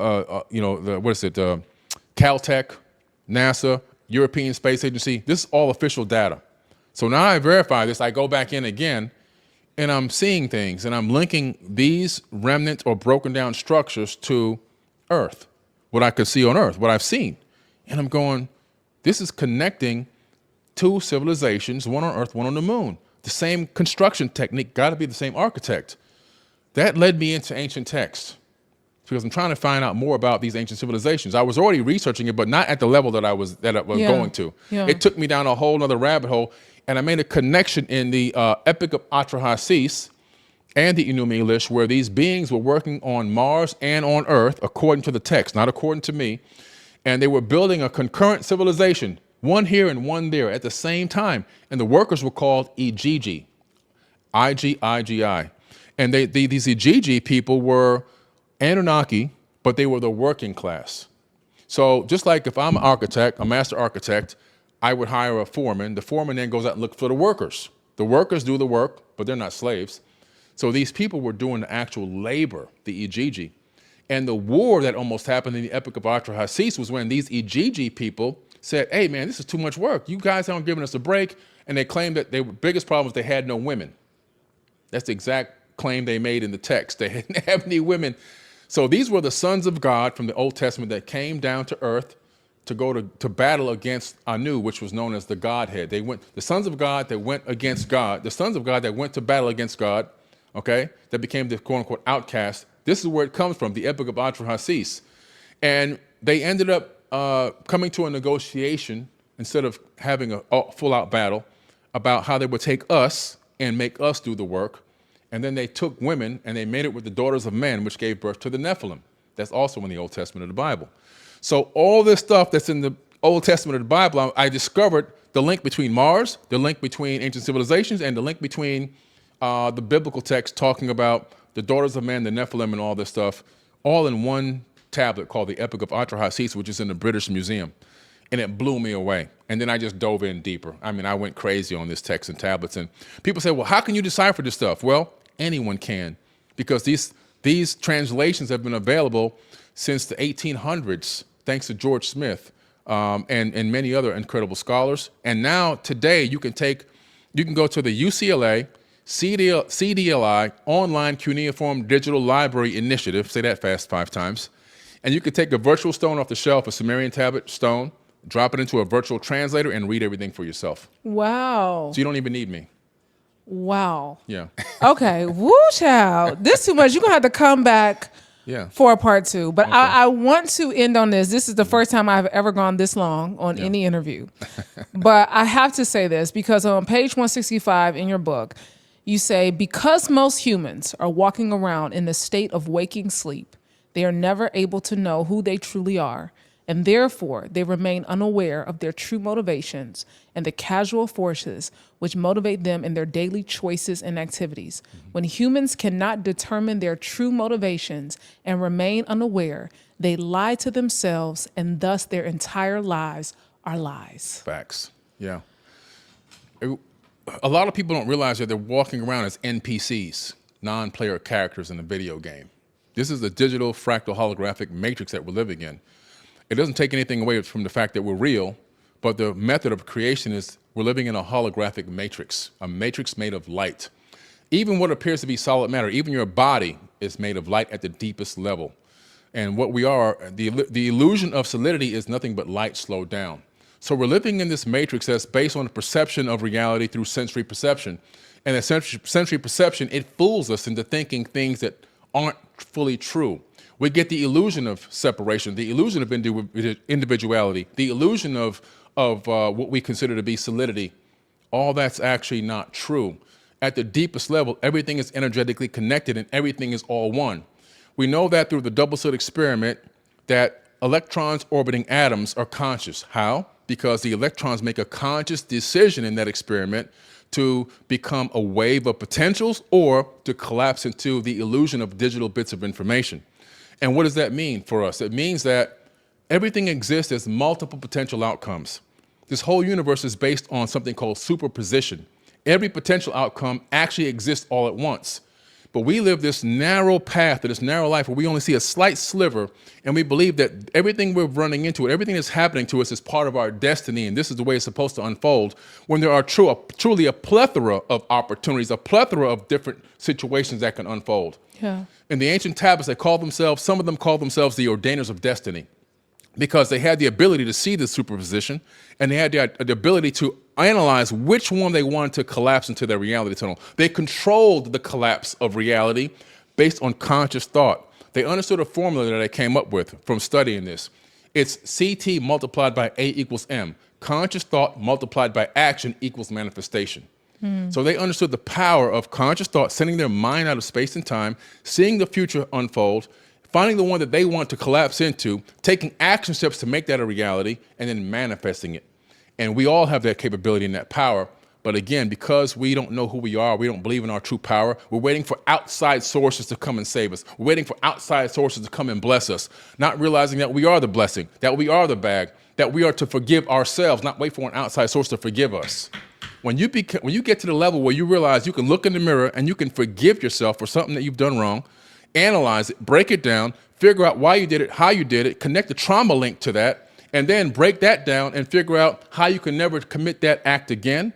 NASA, European Space Agency. This is all official data. So now I verify this, I go back in again, and I'm seeing things, and I'm linking these remnant or broken down structures to Earth, what I could see on Earth, what I've seen. And I'm going, this is connecting two civilizations, one on Earth, one on the moon. The same construction technique, got to be the same architect. That led me into ancient texts, because I'm trying to find out more about these ancient civilizations. I was already researching it, but not at the level that I was going to. Yeah. It took me down a whole other rabbit hole, and I made a connection in the Epic of Atrahasis and the Enuma Elish, where these beings were working on Mars and on Earth, according to the text, not according to me, and they were building a concurrent civilization, one here and one there at the same time. And the workers were called Igigi, I-G-I-G-I. And these Igigi people were Anunnaki, but they were the working class. So just like if I'm an architect, a master architect, I would hire a foreman. The foreman then goes out and looks for the workers. The workers do the work, but they're not slaves. So these people were doing the actual labor, the Igigi. And the war that almost happened in the Epic of Atrahasis was when these Igigi people said, hey man, this is too much work. You guys aren't giving us a break. And they claimed that their biggest problem was they had no women. That's the exact claim they made in the text. They didn't have any women. So these were the sons of God from the Old Testament that came down to earth to go to battle against Anu, which was known as the Godhead. The sons of God that went against God, the sons of God that went to battle against God, okay, that became the quote unquote outcast. This is where it comes from, the Epic of Atrahasis. And they ended up coming to a negotiation instead of having a full-out battle about how they would take us and make us do the work. And then they took women and they made it with the daughters of men, which gave birth to the Nephilim. That's also in the Old Testament of the Bible. So all this stuff that's in the Old Testament of the Bible, I discovered the link between Mars, the link between ancient civilizations, and the link between the biblical text talking about the daughters of men, the Nephilim, and all this stuff, all in one tablet called the Epic of Atrahasis, which is in the British Museum. And it blew me away. And then I just dove in deeper. I mean, I went crazy on this text and tablets. And people say, well, how can you decipher this stuff? Well, anyone can, because these translations have been available since the 1800s, thanks to George Smith and many other incredible scholars. And now, today, you can go to the UCLA CDLI Online Cuneiform Digital Library Initiative, say that fast 5 times, and you can take a virtual stone off the shelf, a Sumerian tablet stone, drop it into a virtual translator, and read everything for yourself. Wow. So you don't even need me. Wow. Yeah. Okay. Woo, child. This too much. You're going to have to come back for a part 2. But okay. I want to end on this. This is the first time I've ever gone this long on any interview. But I have to say this, because on page 165 in your book, you say, because most humans are walking around in the state of waking sleep, they are never able to know who they truly are, and therefore they remain unaware of their true motivations and the causal forces which motivate them in their daily choices and activities. Mm-hmm. When humans cannot determine their true motivations and remain unaware, they lie to themselves, and thus their entire lives are lies. Facts. Yeah. A lot of people don't realize that they're walking around as NPCs, non-player characters in a video game. This is the digital fractal holographic matrix that we're living in. It doesn't take anything away from the fact that we're real, but the method of creation is we're living in a holographic matrix, a matrix made of light. Even what appears to be solid matter, even your body is made of light at the deepest level. And what we are, the illusion of solidity is nothing but light slowed down. So we're living in this matrix that's based on the perception of reality through sensory perception. And the sensory perception, it fools us into thinking things that aren't fully true. We get the illusion of separation, the illusion of individuality, the illusion of what we consider to be solidity. All that's actually not true. At the deepest level, everything is energetically connected and everything is all one. We know that through the double-slit experiment that electrons orbiting atoms are conscious. How? Because the electrons make a conscious decision in that experiment to become a wave of potentials or to collapse into the illusion of digital bits of information. And what does that mean for us? It means that everything exists as multiple potential outcomes. This whole universe is based on something called superposition. Every potential outcome actually exists all at once. But we live this narrow path, this narrow life where we only see a slight sliver, and we believe that everything we're running into, everything that's happening to us is part of our destiny, and this is the way it's supposed to unfold, when there are truly a plethora of opportunities, a plethora of different situations that can unfold. Yeah. In the ancient tablets, some of them call themselves the ordainers of destiny, because they had the ability to see the superposition, and they had the ability to analyze which one they wanted to collapse into their reality tunnel. They controlled the collapse of reality based on conscious thought. They understood a formula that I came up with from studying this. It's CT multiplied by A equals M. Conscious thought multiplied by action equals manifestation. So they understood the power of conscious thought, sending their mind out of space and time, seeing the future unfold, finding the one that they want to collapse into, taking action steps to make that a reality, and then manifesting it. And we all have that capability and that power. But again, because we don't know who we are, we don't believe in our true power, we're waiting for outside sources to come and save us. We're waiting for outside sources to come and bless us, not realizing that we are the blessing, that we are the bag, that we are to forgive ourselves, not wait for an outside source to forgive us. When you get to the level where you realize you can look in the mirror and you can forgive yourself for something that you've done wrong, analyze it, break it down, figure out why you did it, how you did it, connect the trauma link to that, and then break that down and figure out how you can never commit that act again.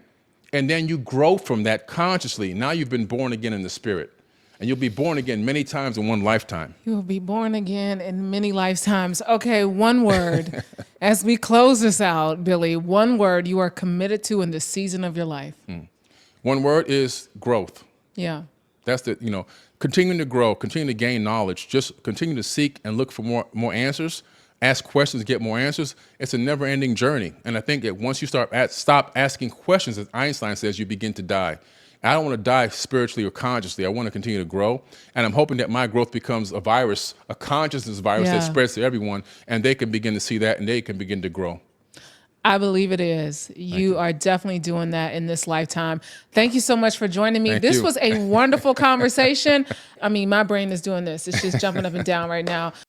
And then you grow from that consciously. Now you've been born again in the spirit. And you'll be born again many times in one lifetime. You will be born again in many lifetimes. Okay, one word. As we close this out, Billy, one word you are committed to in this season of your life. One word is growth. Yeah. That's continuing to grow, continuing to gain knowledge, just continue to seek and look for more answers, ask questions, get more answers. It's a never-ending journey. And I think that once you stop asking questions, as Einstein says, you begin to die. I don't want to die spiritually or consciously. I want to continue to grow. And I'm hoping that my growth becomes a virus, a consciousness virus that spreads to everyone, and they can begin to see that and they can begin to grow. I believe it is. You are definitely doing that in this lifetime. Thank you so much for joining me. This was a wonderful conversation. I mean, my brain is doing this. It's just jumping up and down right now.